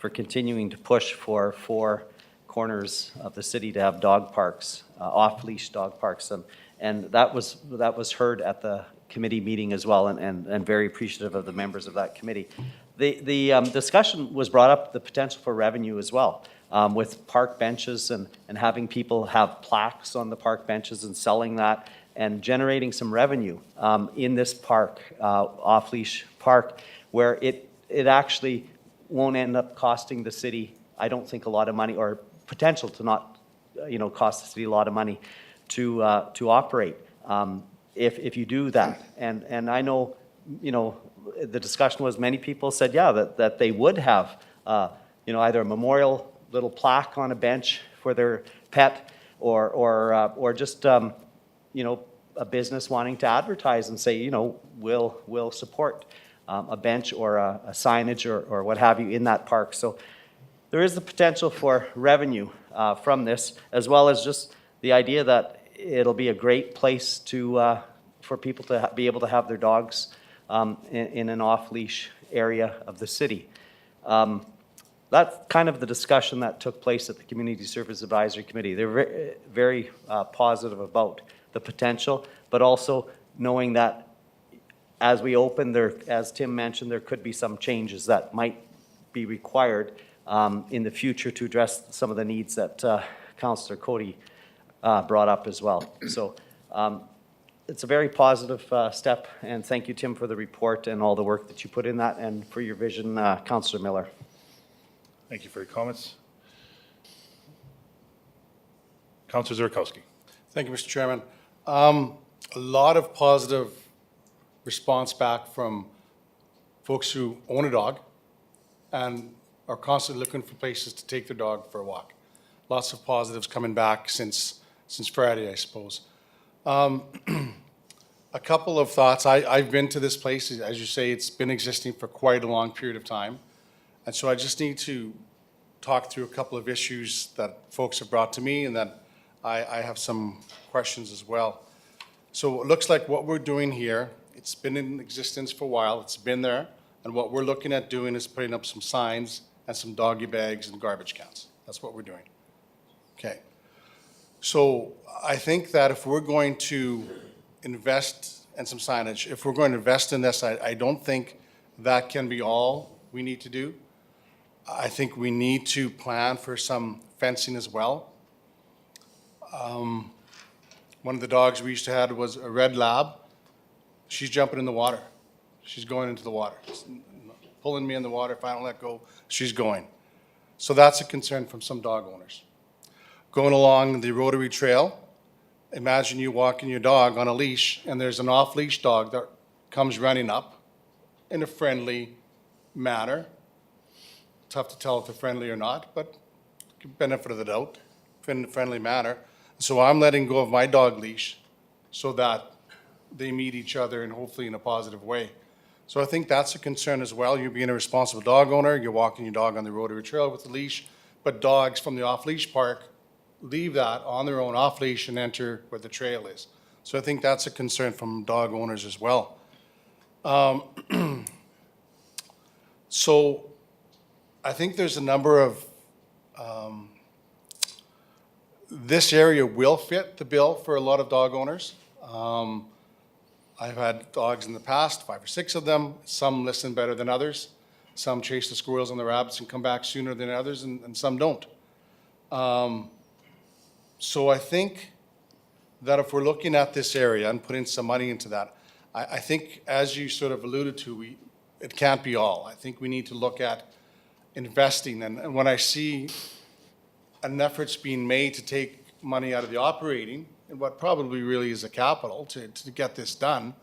continuing to push for 4 corners of the city to have dog parks, off-leash dog parks, and that was heard at the committee meeting as well, and very appreciative of the members of that committee. The discussion was brought up, the potential for revenue as well, with park benches and having people have plaques on the park benches and selling that and generating some revenue in this park, off-leash park, where it actually won't end up costing the city, I don't think, a lot of money, or potential to not, cost the city a lot of money to operate if you do that. And I know, the discussion was many people said, yeah, that they would have, either a memorial little plaque on a bench for their pet, or just, a business wanting to advertise and say, we'll support a bench or a signage or what have you in that park. So there is the potential for revenue from this, as well as just the idea that it'll be a great place to for people to be able to have their dogs in an off-leash area of the city. That's kind of the discussion that took place at the Community Service Advisory Committee. They're very positive about the potential, but also knowing that as we open there, as Tim mentioned, there could be some changes that might be required in the future to address some of the needs that Councillor Cody brought up as well. So it's a very positive step, and thank you, Tim, for the report and all the work that you put in that, and for your vision, Councillor Miller. Thank you for your comments. Councillor Zurkowski. Thank you, Mr. Chairman. A lot of positive response back from folks who own a dog and are constantly looking for places to take their dog for a walk. Lots of positives coming back since Friday, I suppose. A couple of thoughts. I've been to this place. As you say, it's been existing for quite a long period of time. And so I just need to talk through a couple of issues that folks have brought to me, and that I have some questions as well. So it looks like what we're doing here, it's been in existence for a while, it's been there, and what we're looking at doing is putting up some signs and some doggy bags and garbage cans. That's what we're doing. Okay. So I think that if we're going to invest in some signage, if we're going to invest in this, I don't think that can be all we need to do. I think we need to plan for some fencing as well. One of the dogs we used to have was a red lab. She's jumping in the water. She's going into the water. She's pulling me in the water. If I don't let go, she's going. So that's a concern from some dog owners. Going along the Rotary Trail, imagine you walking your dog on a leash and there's an off-leash dog that comes running up in a friendly manner. Tough to tell if they're friendly or not, but benefit of the doubt, in a friendly manner. So I'm letting go of my dog leash so that they meet each other and hopefully in a positive way. So I think that's a concern as well. You're being a responsible dog owner, you're walking your dog on the Rotary Trail with the leash, but dogs from the off-leash park leave that on their own off-leash and enter where the trail is. So I think that's a concern from dog owners as well. So I think there's a number of, this area will fit the bill for a lot of dog owners. I've had dogs in the past, 5 or 6 of them. Some listen better than others. Some chase the squirrels and the rabbits and come back sooner than others, and some don't. So I think that if we're looking at this area and putting some money into that, I think, as you sort of alluded to, it can't be all. I think we need to look at investing. And when I see an effort's being made to take money out of the operating, and what probably really is a capital to get this done,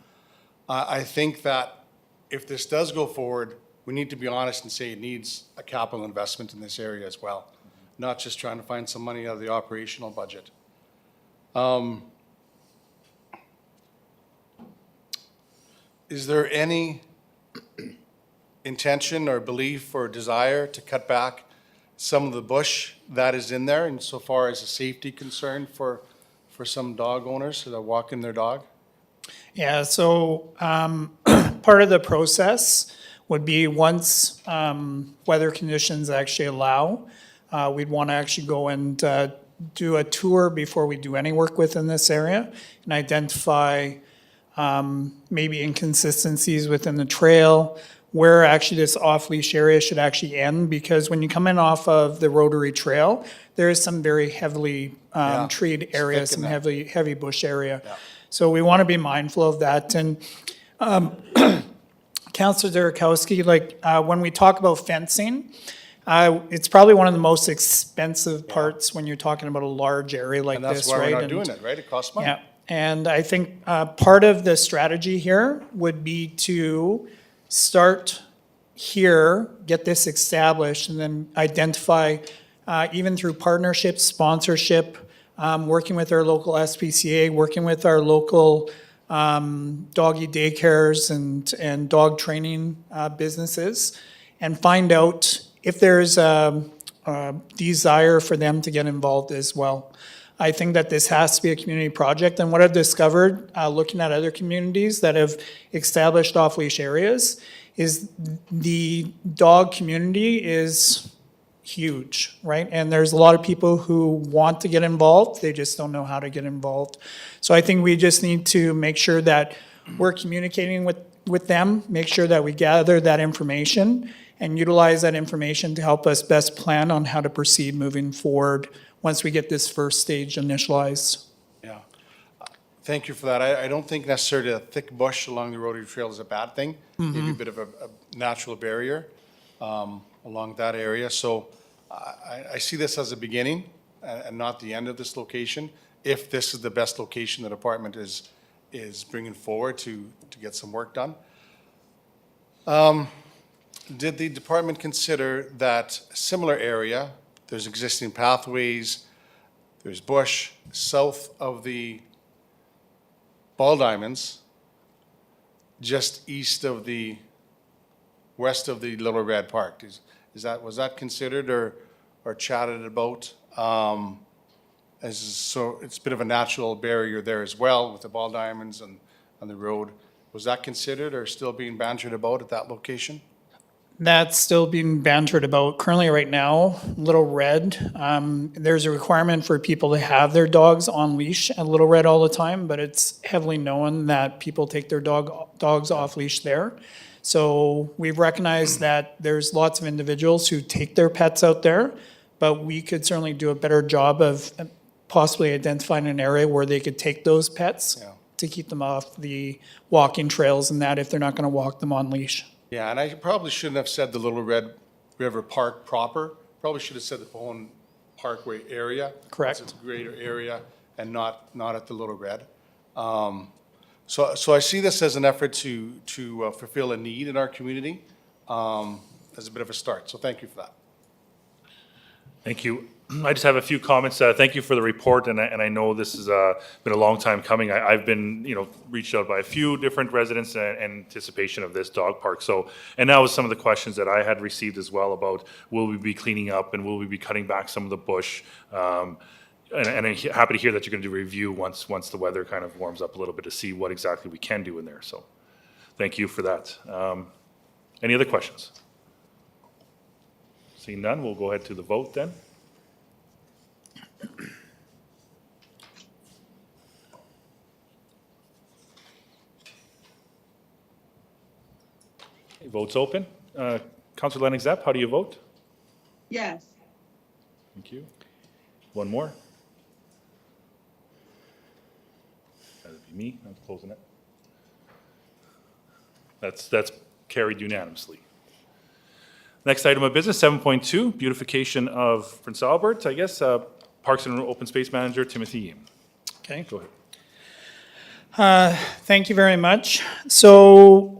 I think that if this does go forward, we need to be honest and say it needs a capital investment in this area as well, not just trying to find some money out of the operational budget. Is there any intention or belief or desire to cut back some of the bush that is in there insofar as a safety concern for some dog owners that are walking their dog? Yeah, so part of the process would be once weather conditions actually allow, we'd want to actually go and do a tour before we do any work within this area and identify maybe inconsistencies within the trail, where actually this off-leash area should actually end, because when you come in off of the Rotary Trail, there is some very heavily treed area, some heavy bush area. Yeah. So we want to be mindful of that. And Councillor Zarikowski, like when we talk about fencing, it's probably one of the most expensive parts when you're talking about a large area like And this, that's why right? we're not doing it, right? It costs money. Yeah, and I think part of the strategy here would be to start here, get this established, and then identify, even through partnerships, sponsorship, working with our local SPCA, working with our local doggy daycares and dog training businesses, and find out if there's a desire for them to get involved as well. I think that this has to be a community project, and what I've discovered, looking at other communities that have established off-leash areas, is the dog community is huge, right? And there's a lot of people who want to get involved, they just don't know how to get involved. So I think we just need to make sure that we're communicating with them, make sure that we gather that information and utilize that information to help us best plan on how to proceed moving forward once we get this first stage initialized. Yeah. Thank you for that. I don't think necessarily a thick bush along the Rotary Trail is a bad thing. Maybe a bit of a natural barrier along that area. So I see this as a beginning and not the end of this location, if this is the best location the department is bringing forward to get some work done. Did the department consider that similar area, there's existing pathways, there's bush south of the ball diamonds, just east of west of the Little Red Park? Was that considered or chatted about? So it's a bit of a natural barrier there as well with the ball diamonds and on the road. Was that considered or still being bantered about at that location? That's still being bantered about. Currently, right now, Little Red, there's a requirement for people to have their dogs on leash at Little Red all the time, but it's heavily known that people take their dogs off leash there. So we've recognized that there's lots of individuals who take their pets out there, but we could certainly do a better job of possibly identifying an area where they could take those pets to keep them off the walking trails and that if they're not going to walk them on leash. Yeah, and I probably shouldn't have said the Little Red River Park proper. Probably should have said the Pohon Parkway area. Correct. It's a greater area and not at the Little Red. So I see this as an effort to fulfill a need in our community as a bit of a start. So thank you for that. Thank you. I just have a few comments. Thank you for the report, and I know this has been a long time coming. I've been, reached out by a few different residents in anticipation of this dog park. So, and that was some of the questions that I had received as well about will we be cleaning up and will we be cutting back some of the bush? And I'm happy to hear that you're going to do a review once the weather kind of warms up a little bit to see what exactly we can do in there. So, thank you for that. Any other questions? Seeing none, we'll go ahead to the vote then. Votes open. Councillor Lennox Zapp, how do you vote? Yes. Thank you. One more. That'd be me. I'm closing it. That's carried unanimously. Next item of business, 7.2, beautification of Prince Albert. I guess Parks and Open Space Manager Timothy Yim. Okay. Go ahead. Thank you very much. So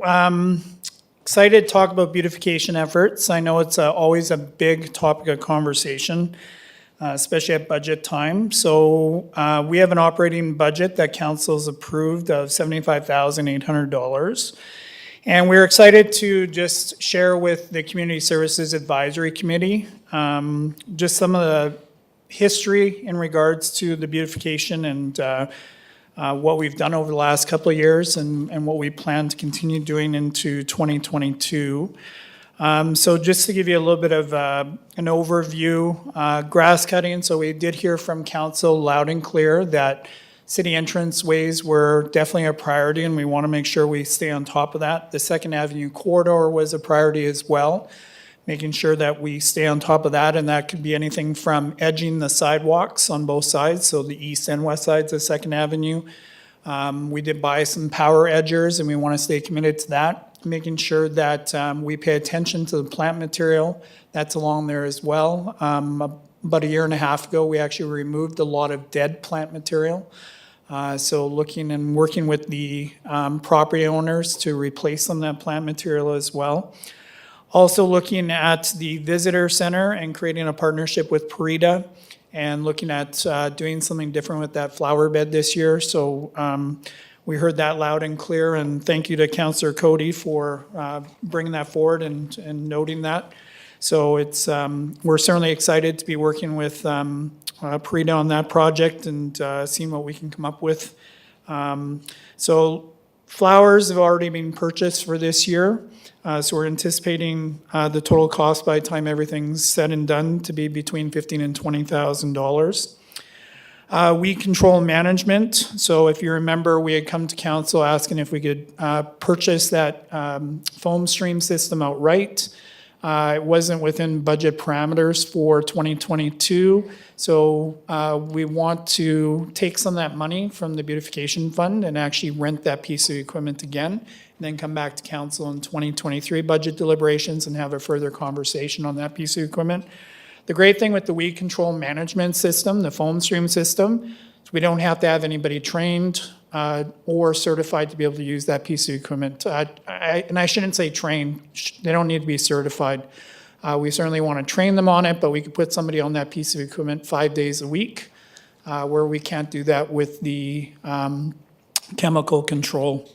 excited to talk about beautification efforts. I know it's always a big topic of conversation, especially at budget time. So we have an operating budget that council's approved of $75,800. And we're excited to just share with the Community Services Advisory Committee just some of the history in regards to the beautification and what we've done over the last couple of years and what we plan to continue doing into 2022. So just to give you a little bit of an overview, grass cutting. So we did hear from council loud and clear that city entrance ways were definitely a priority, and we want to make sure we stay on top of that. The Second Avenue corridor was a priority as well, making sure that we stay on top of that, and that could be anything from edging the sidewalks on both sides, so the east and west sides of Second Avenue. We did buy some power edgers, and we want to stay committed to that, making sure that we pay attention to the plant material that's along there as well. About a year and a half ago, we actually removed a lot of dead plant material. So looking and working with the property owners to replace some of that plant material as well. Also looking at the visitor center and creating a partnership with Parita and looking at doing something different with that flower bed this year. So we heard that loud and clear, and thank you to Councillor Cody for bringing that forward and noting that. So it's we're certainly excited to be working with Parita on that project and seeing what we can come up with. So flowers have already been purchased for this year. So we're anticipating the total cost by the time everything's said and done to be between $15,000 and $20,000. Weed control management. So if you remember, we had come to council asking if we could purchase that foam stream system outright. It wasn't within budget parameters for 2022. So we want to take some of that money from the beautification fund and actually rent that piece of equipment again, and then come back to council in 2023 budget deliberations and have a further conversation on that piece of equipment. The great thing with the weed control management system, the foam stream system, is we don't have to have anybody trained or certified to be able to use that piece of equipment. And I shouldn't say trained, they don't need to be certified. We certainly want to train them on it, but we could put somebody on that piece of equipment 5 days a week, where we can't do that with the chemical control.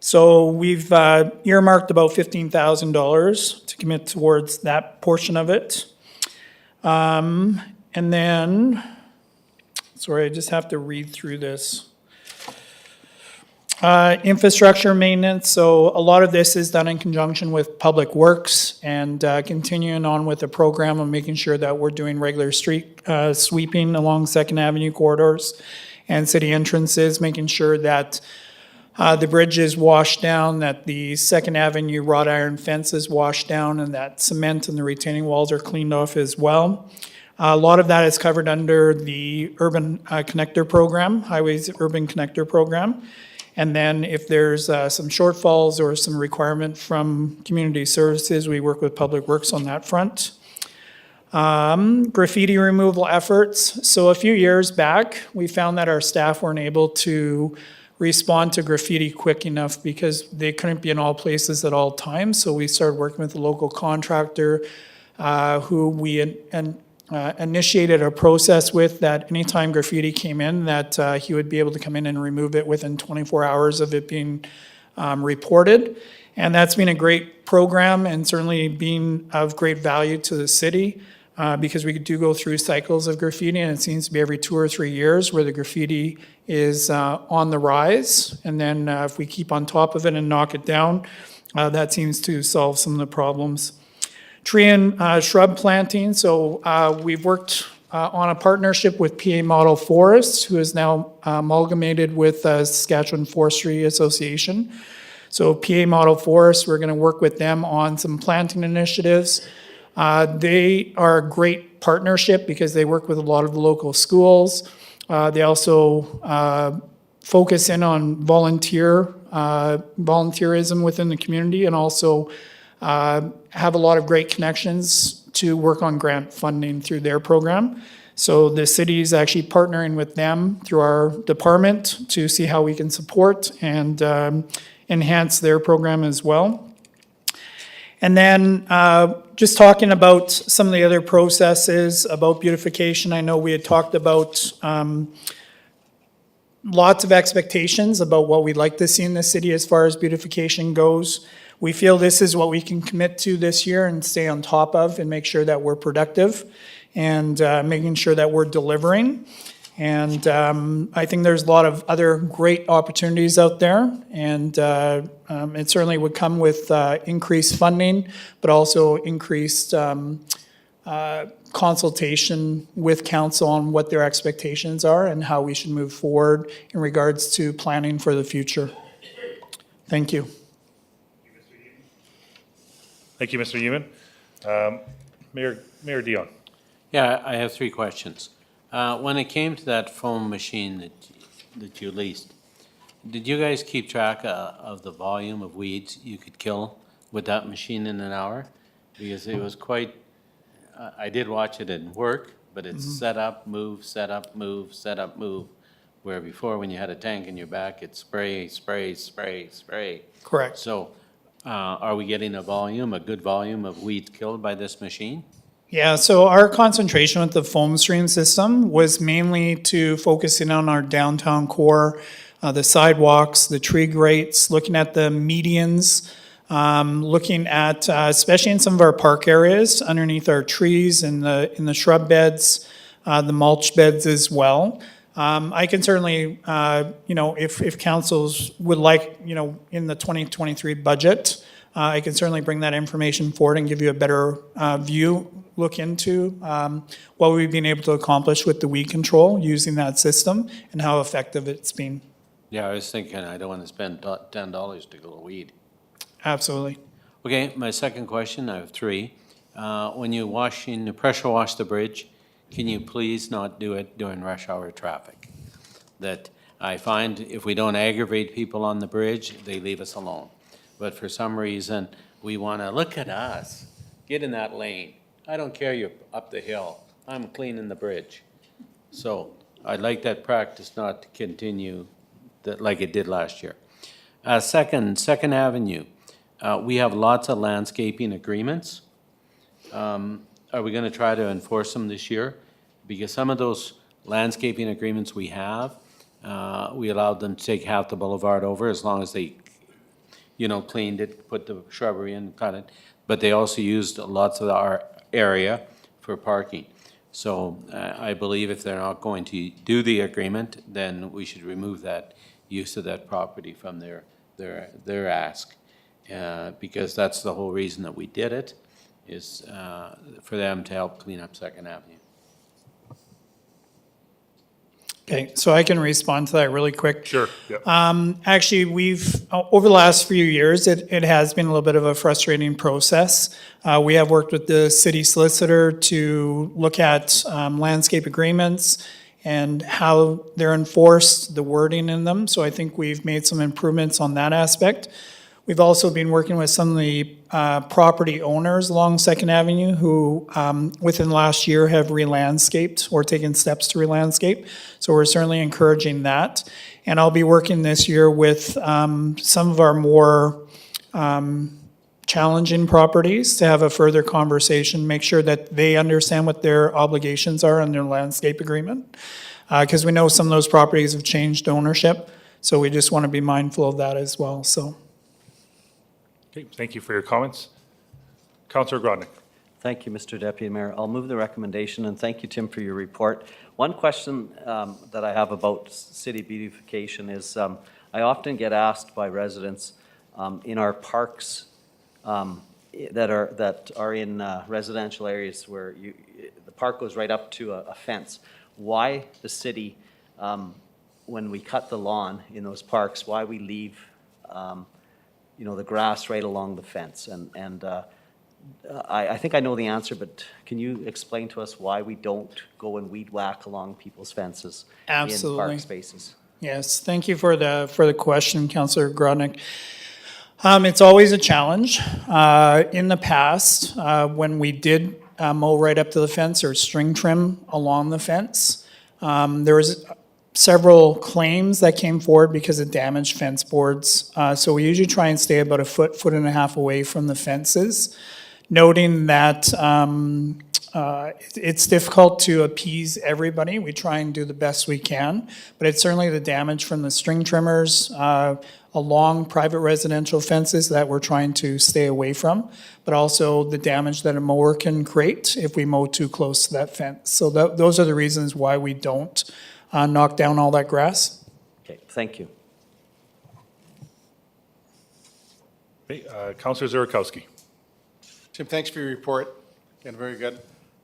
So we've earmarked about $15,000 to commit towards that portion of it. And then, sorry, I just have to read through this. Infrastructure maintenance, so a lot of this is done in conjunction with Public Works and continuing on with the program of making sure that we're doing regular street sweeping along Second Avenue corridors and city entrances, making sure that the bridge is washed down, that the Second Avenue wrought iron fence is washed down, and that cement and the retaining walls are cleaned off as well. A lot of that is covered under the Urban Connector Program, Highways Urban Connector Program. And then if there's some shortfalls or some requirement from Community Services, we work with Public Works on that front. Graffiti removal efforts. So a few years back, we found that our staff weren't able to respond to graffiti quick enough because they couldn't be in all places at all times. So we started working with a local contractor who we initiated a process with, that anytime graffiti came in, that he would be able to come in and remove it within 24 hours of it being reported. And that's been a great program and certainly been of great value to the city because we do go through cycles of graffiti, and it seems to be every 2 or 3 years where the graffiti is on the rise. And then if we keep on top of it and knock it down, that seems to solve some of the problems. Tree and shrub planting. So we've worked on a partnership with PA Model Forests, who is now amalgamated with Saskatchewan Forestry Association. So PA Model Forests, we're going to work with them on some planting initiatives. They are a great partnership because they work with a lot of the local schools. They also focus in on volunteerism within the community, and also have a lot of great connections to work on grant funding through their program. So the city is actually partnering with them through our department to see how we can support and enhance their program as well. And then just talking about some of the other processes about beautification. I know we had talked about lots of expectations about what we'd like to see in the city as far as beautification goes. We feel this is what we can commit to this year and stay on top of and make sure that we're productive and making sure that we're delivering. And I think there's a lot of other great opportunities out there, and it certainly would come with increased funding, but also increased consultation with council on what their expectations are and how we should move forward in regards to planning for the future. Thank you. Thank you, Mr. Yeaman. Mayor Dion. Yeah, I have 3 questions. When it came to that foam machine that you leased, did you guys keep track of the volume of weeds you could kill with that machine in an hour? Because it was quite, I did watch it in work, but it's set up, move, set up, move, set up, move. Where before, when you had a tank in your back, it's spray, spray, spray, spray. Correct. So are we getting a good volume of weeds killed by this machine? Yeah, so our concentration with the foam stream system was mainly to focusing on our downtown core, the sidewalks, the tree grates, looking at the medians, looking at, especially in some of our park areas, underneath our trees and in the shrub beds, the mulch beds as well. I can certainly, if councils would like, in the 2023 budget, I can certainly bring that information forward and give you a better look into what we've been able to accomplish with the weed control using that system and how effective it's been. Yeah, I was thinking, I don't want to spend $10 to kill a weed. Absolutely. Okay, my second question, I have 3. When you pressure wash the bridge, can you please not do it during rush hour traffic? That I find if we don't aggravate people on the bridge, they leave us alone. But for some reason, we want to, look at us, get in that lane. I don't care you're up the hill. I'm cleaning the bridge. So I'd like that practice not to continue like it did last year. Second Avenue, we have lots of landscaping agreements. Are we going to try to enforce them this year? Because some of those landscaping agreements we have, we allowed them to take half the boulevard over as long as they, cleaned it, put the shrubbery in, cut it. But they also used lots of our area for parking. So I believe if they're not going to do the agreement, then we should remove that use of that property from their ask. Because that's the whole reason that we did it, is for them to help clean up Second Avenue. Okay, so I can respond to that really quick. Sure. Yep. Actually, we've, over the last few years, it has been a little bit of a frustrating process. We have worked with the city solicitor to look at landscape agreements and how they're enforced, the wording in them. So I think we've made some improvements on that aspect. We've also been working with some of the property owners along Second Avenue who, within the last year, have re-landscaped or taken steps to re-landscape. So we're certainly encouraging that. And I'll be working this year with some of our more challenging properties to have a further conversation, make sure that they understand what their obligations are in their landscape agreement. Because we know some of those properties have changed ownership. So we just want to be mindful of that as well, so. Okay, thank you for your comments. Councillor Grodnick. Thank you, Mr. Deputy Mayor. I'll move the recommendation, and thank you, Tim, for your report. One question that I have about city beautification is I often get asked by residents in our parks that are in residential areas where the park goes right up to a fence, why the city, when we cut the lawn in those parks, why we leave the grass right along the fence. And I think I know the answer, but can you explain to us why we don't go and weed whack along people's fences in park spaces? Yes, thank you for the question, Councillor Grodnick. It's always a challenge. In the past, when we did mow right up to the fence or string trim along the fence, there was several claims that came forward because of damaged fence boards. So we usually try and stay about a foot and a half away from the fences, noting that it's difficult to appease everybody. We try and do the best we can, but it's certainly the damage from the string trimmers, along private residential fences that we're trying to stay away from, but also the damage that a mower can create if we mow too close to that fence. So those are the reasons why we don't knock down all that grass. Okay, thank you. Okay, Councillor Zurikowski. Tim, thanks for your report. Again, very good.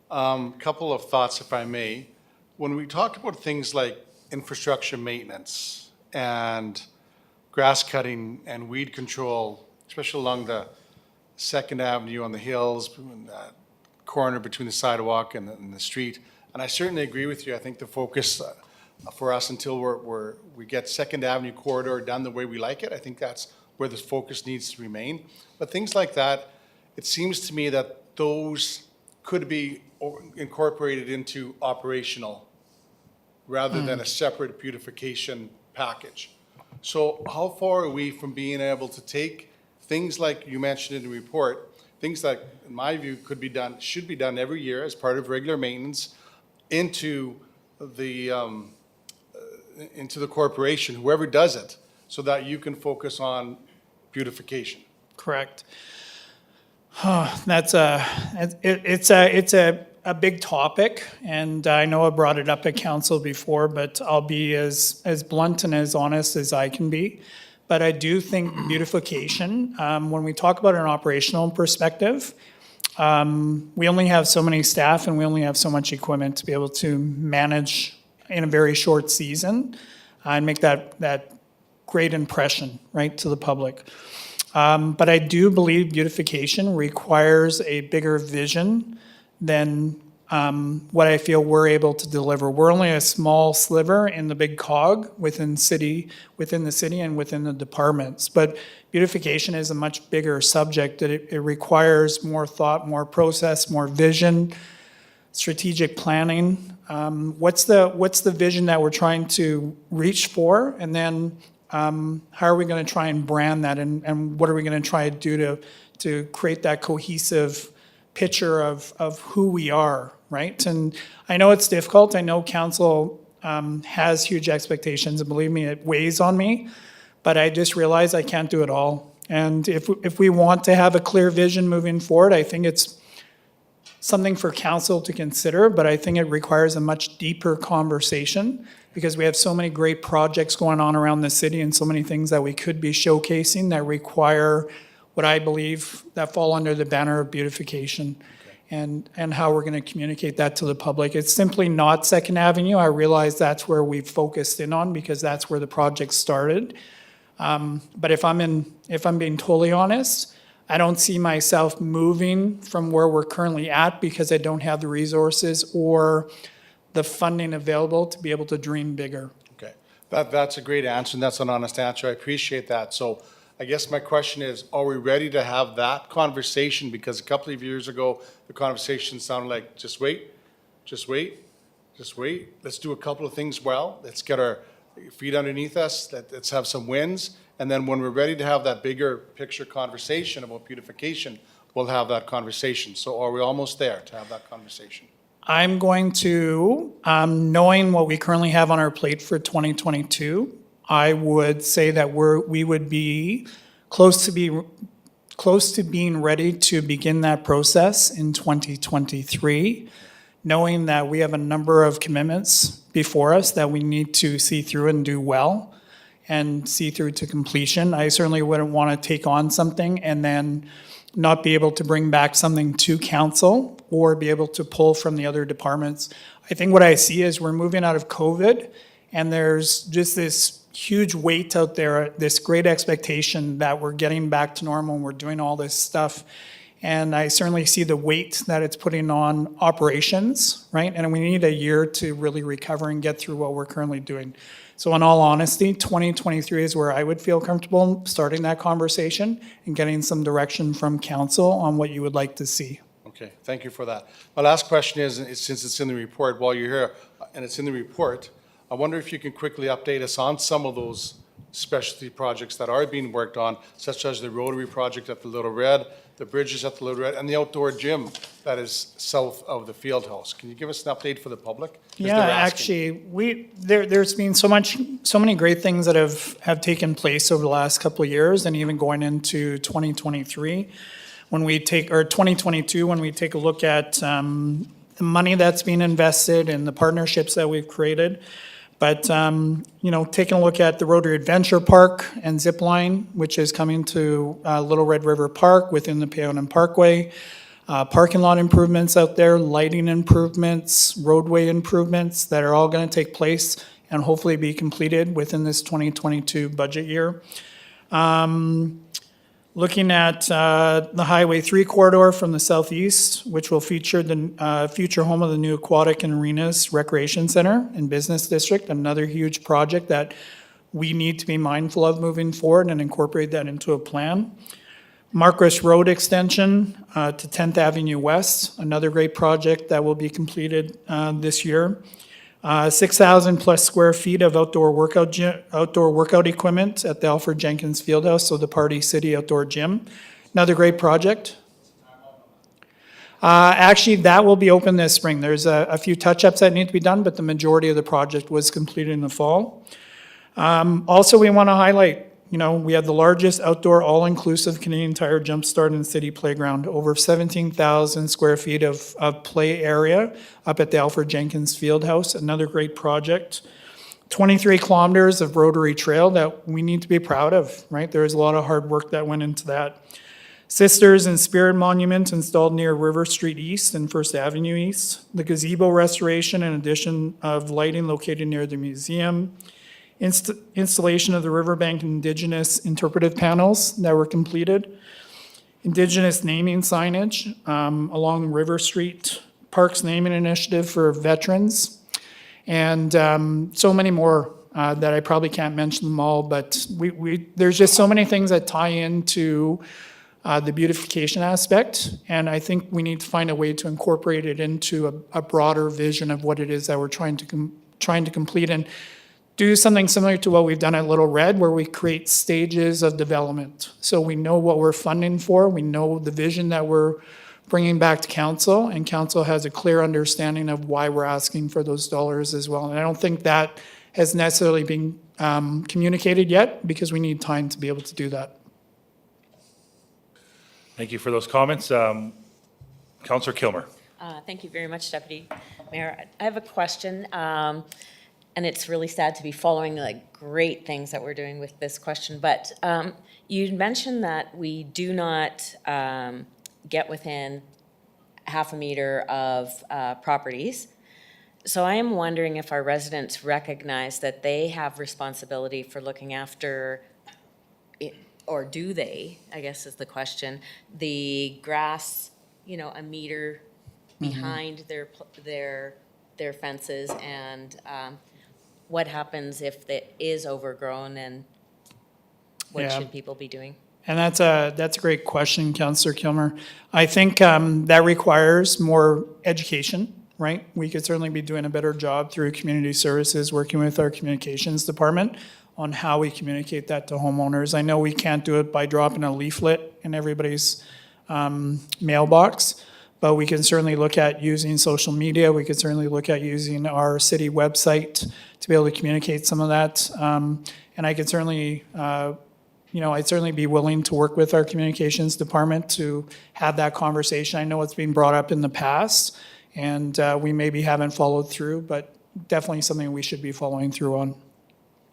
Couple of thoughts, if I may. When we talk about things like infrastructure maintenance and grass cutting and weed control, especially along the Second Avenue on the hills, that corner between the sidewalk and the street, and I certainly agree with you. I think the focus for us until we get Second Avenue corridor done the way we like it, I think that's where the focus needs to remain. But things like that, it seems to me that those could be incorporated into operational rather than a separate beautification package. So how far are we from being able to take things like you mentioned in the report, things that, in my view, could be done, should be done every year as part of regular maintenance into the corporation, whoever does it, so that you can focus on beautification? Correct. It's a big topic, and I know I brought it up at council before, but I'll be as blunt and as honest as I can be. But I do think beautification, when we talk about an operational perspective, we only have so many staff and we only have so much equipment to be able to manage in a very short season and make that great impression, right, to the public. But I do believe beautification requires a bigger vision than what I feel we're able to deliver. We're only a small sliver in the big cog within the city and within the departments. But beautification is a much bigger subject. That it requires more thought, more process, more vision, strategic planning. What's the vision that we're trying to reach for? And then how are we going to try and brand that, and what are we going to try to do to create that cohesive picture of who we are, right? And I know it's difficult. I know council has huge expectations, and believe me, it weighs on me, but I just realize I can't do it all. And if we want to have a clear vision moving forward, I think it's something for council to consider, but I think it requires a much deeper conversation because we have so many great projects going on around the city and so many things that we could be showcasing that require what I believe that fall under the banner of beautification. And how we're going to communicate that to the public. It's simply not Second Avenue. I realize that's where we've focused in on because that's where the project started. But if I'm being totally honest, I don't see myself moving from where we're currently at because I don't have the resources or the funding available to be able to dream bigger. Okay, that's a great answer, and that's an honest answer. I appreciate that. So I guess my question is, are we ready to have that conversation? Because a couple of years ago, the conversation sounded like, just wait, just wait, just wait. Let's do a couple of things well. Let's get our feet underneath us. Let's have some wins. And then when we're ready to have that bigger picture conversation about beautification, we'll have that conversation. So are we almost there to have that conversation? I'm going to, knowing what we currently have on our plate for 2022, I would say that we would be close to being ready to begin that process in 2023, knowing that we have a number of commitments before us that we need to see through and do well and see through to completion. I certainly wouldn't want to take on something and then not be able to bring back something to council or be able to pull from the other departments. I think what I see is we're moving out of COVID and there's just this huge weight out there, this great expectation that we're getting back to normal and we're doing all this stuff. And I certainly see the weight that it's putting on operations, right? And we need a year to really recover and get through what we're currently doing. So in all honesty, 2023 is where I would feel comfortable starting that conversation and getting some direction from council on what you would like to see. Okay, thank you for that. My last question is, since it's in the report, while you're here, and it's in the report, I wonder if you can quickly update us on some of those specialty projects that are being worked on, such as the Rotary project at the Little Red, the bridges at the Little Red, and the outdoor gym that is south of the field house. Can you give us an update for the public? 'Cause Yeah, they're asking. actually, there's been so many great things that have taken place over the last couple of years and even going into 2023. When we take, or 2022, when we take a look at the money that's being invested and the partnerships that we've created. But, taking a look at the Rotary Adventure Park and Zip Line, which is coming to Little Red River Park within the Peonin Parkway. Parking lot improvements out there, lighting improvements, roadway improvements that are all going to take place and hopefully be completed within this 2022 budget year. Looking at the Highway 3 corridor from the southeast, which will feature the future home of the new Aquatic and Arenas Recreation Center and Business District, another huge project that we need to be mindful of moving forward and incorporate that into a plan. Marcus Road Extension to 10th Avenue West, another great project that will be completed this year. 6,000 plus square feet of outdoor workout equipment at the Alfred Jenkins Fieldhouse, so the Party City Outdoor Gym. Another great project. Actually, that will be open this spring. There's a few touch-ups that need to be done, but the majority of the project was completed in the fall. Also, we want to highlight, we have the largest outdoor all-inclusive Canadian Tire Jumpstart in the city playground, over 17,000 square feet of play area up at the Alfred Jenkins Fieldhouse, another great project. 23 kilometers of rotary trail that we need to be proud of, right? There is a lot of hard work that went into that. Sisters and Spirit Monument installed near River Street East and First Avenue East. The gazebo restoration and addition of lighting located near the museum. Installation of the Riverbank Indigenous interpretive panels that were completed. Indigenous naming signage along River Street. Parks naming initiative for veterans. And so many more that I probably can't mention them all, but there's just so many things that tie into the beautification aspect. And I think we need to find a way to incorporate it into a broader vision of what it is that we're trying to complete and do something similar to what we've done at Little Red, where we create stages of development. So we know what we're funding for, we know the vision that we're bringing back to council, and council has a clear understanding of why we're asking for those dollars as well. And I don't think that has necessarily been communicated yet, because we need time to be able to do that. Thank you for those comments. Councillor Kilmer. Thank you very much, Deputy Mayor. I have a question. And it's really sad to be following like great things that we're doing with this question. But you mentioned that we do not get within half a meter of properties. So I am wondering if our residents recognize that they have responsibility for looking after, or do they, I guess is the question, the grass, a meter behind their fences, and what happens if it is overgrown, and what should people be doing? And that's a great question, Councillor Kilmer. I think that requires more education, right? We could certainly be doing a better job through community services, working with our communications department on how we communicate that to homeowners. I know we can't do it by dropping a leaflet in everybody's mailbox, but we can certainly look at using social media. We could certainly look at using our city website to be able to communicate some of that. And I could certainly, I'd certainly be willing to work with our communications department to have that conversation. I know it's been brought up in the past, and we maybe haven't followed through, but definitely something we should be following through on.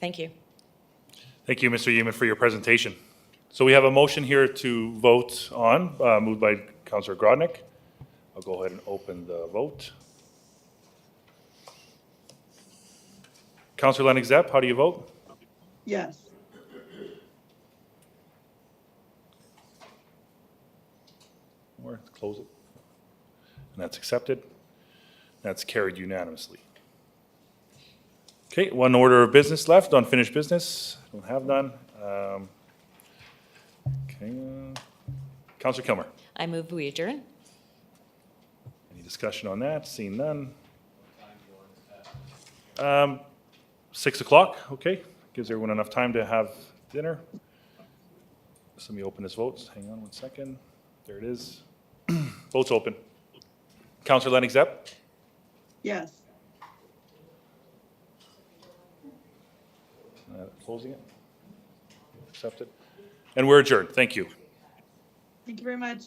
Thank you. Thank you, Mr. Yeaman, for your presentation. So we have a motion here to vote on, moved by Councillor Grodnick. I'll go ahead and open the vote. Councillor Lennox-Zepp, how do you vote? Yes. Or close it. And that's accepted. That's carried unanimously. Okay, one order of business left, unfinished business. Don't have none. Councillor Kilmer. I move we adjourn. Any discussion on that? Seeing none. 6 o'clock, okay. Gives everyone enough time to have dinner. So let me open this vote. Hang on one second. There it is. Vote's open. Counselor Lennox Zepp? Yes. Closing it. Accepted. And we're adjourned. Thank you. Thank you very much.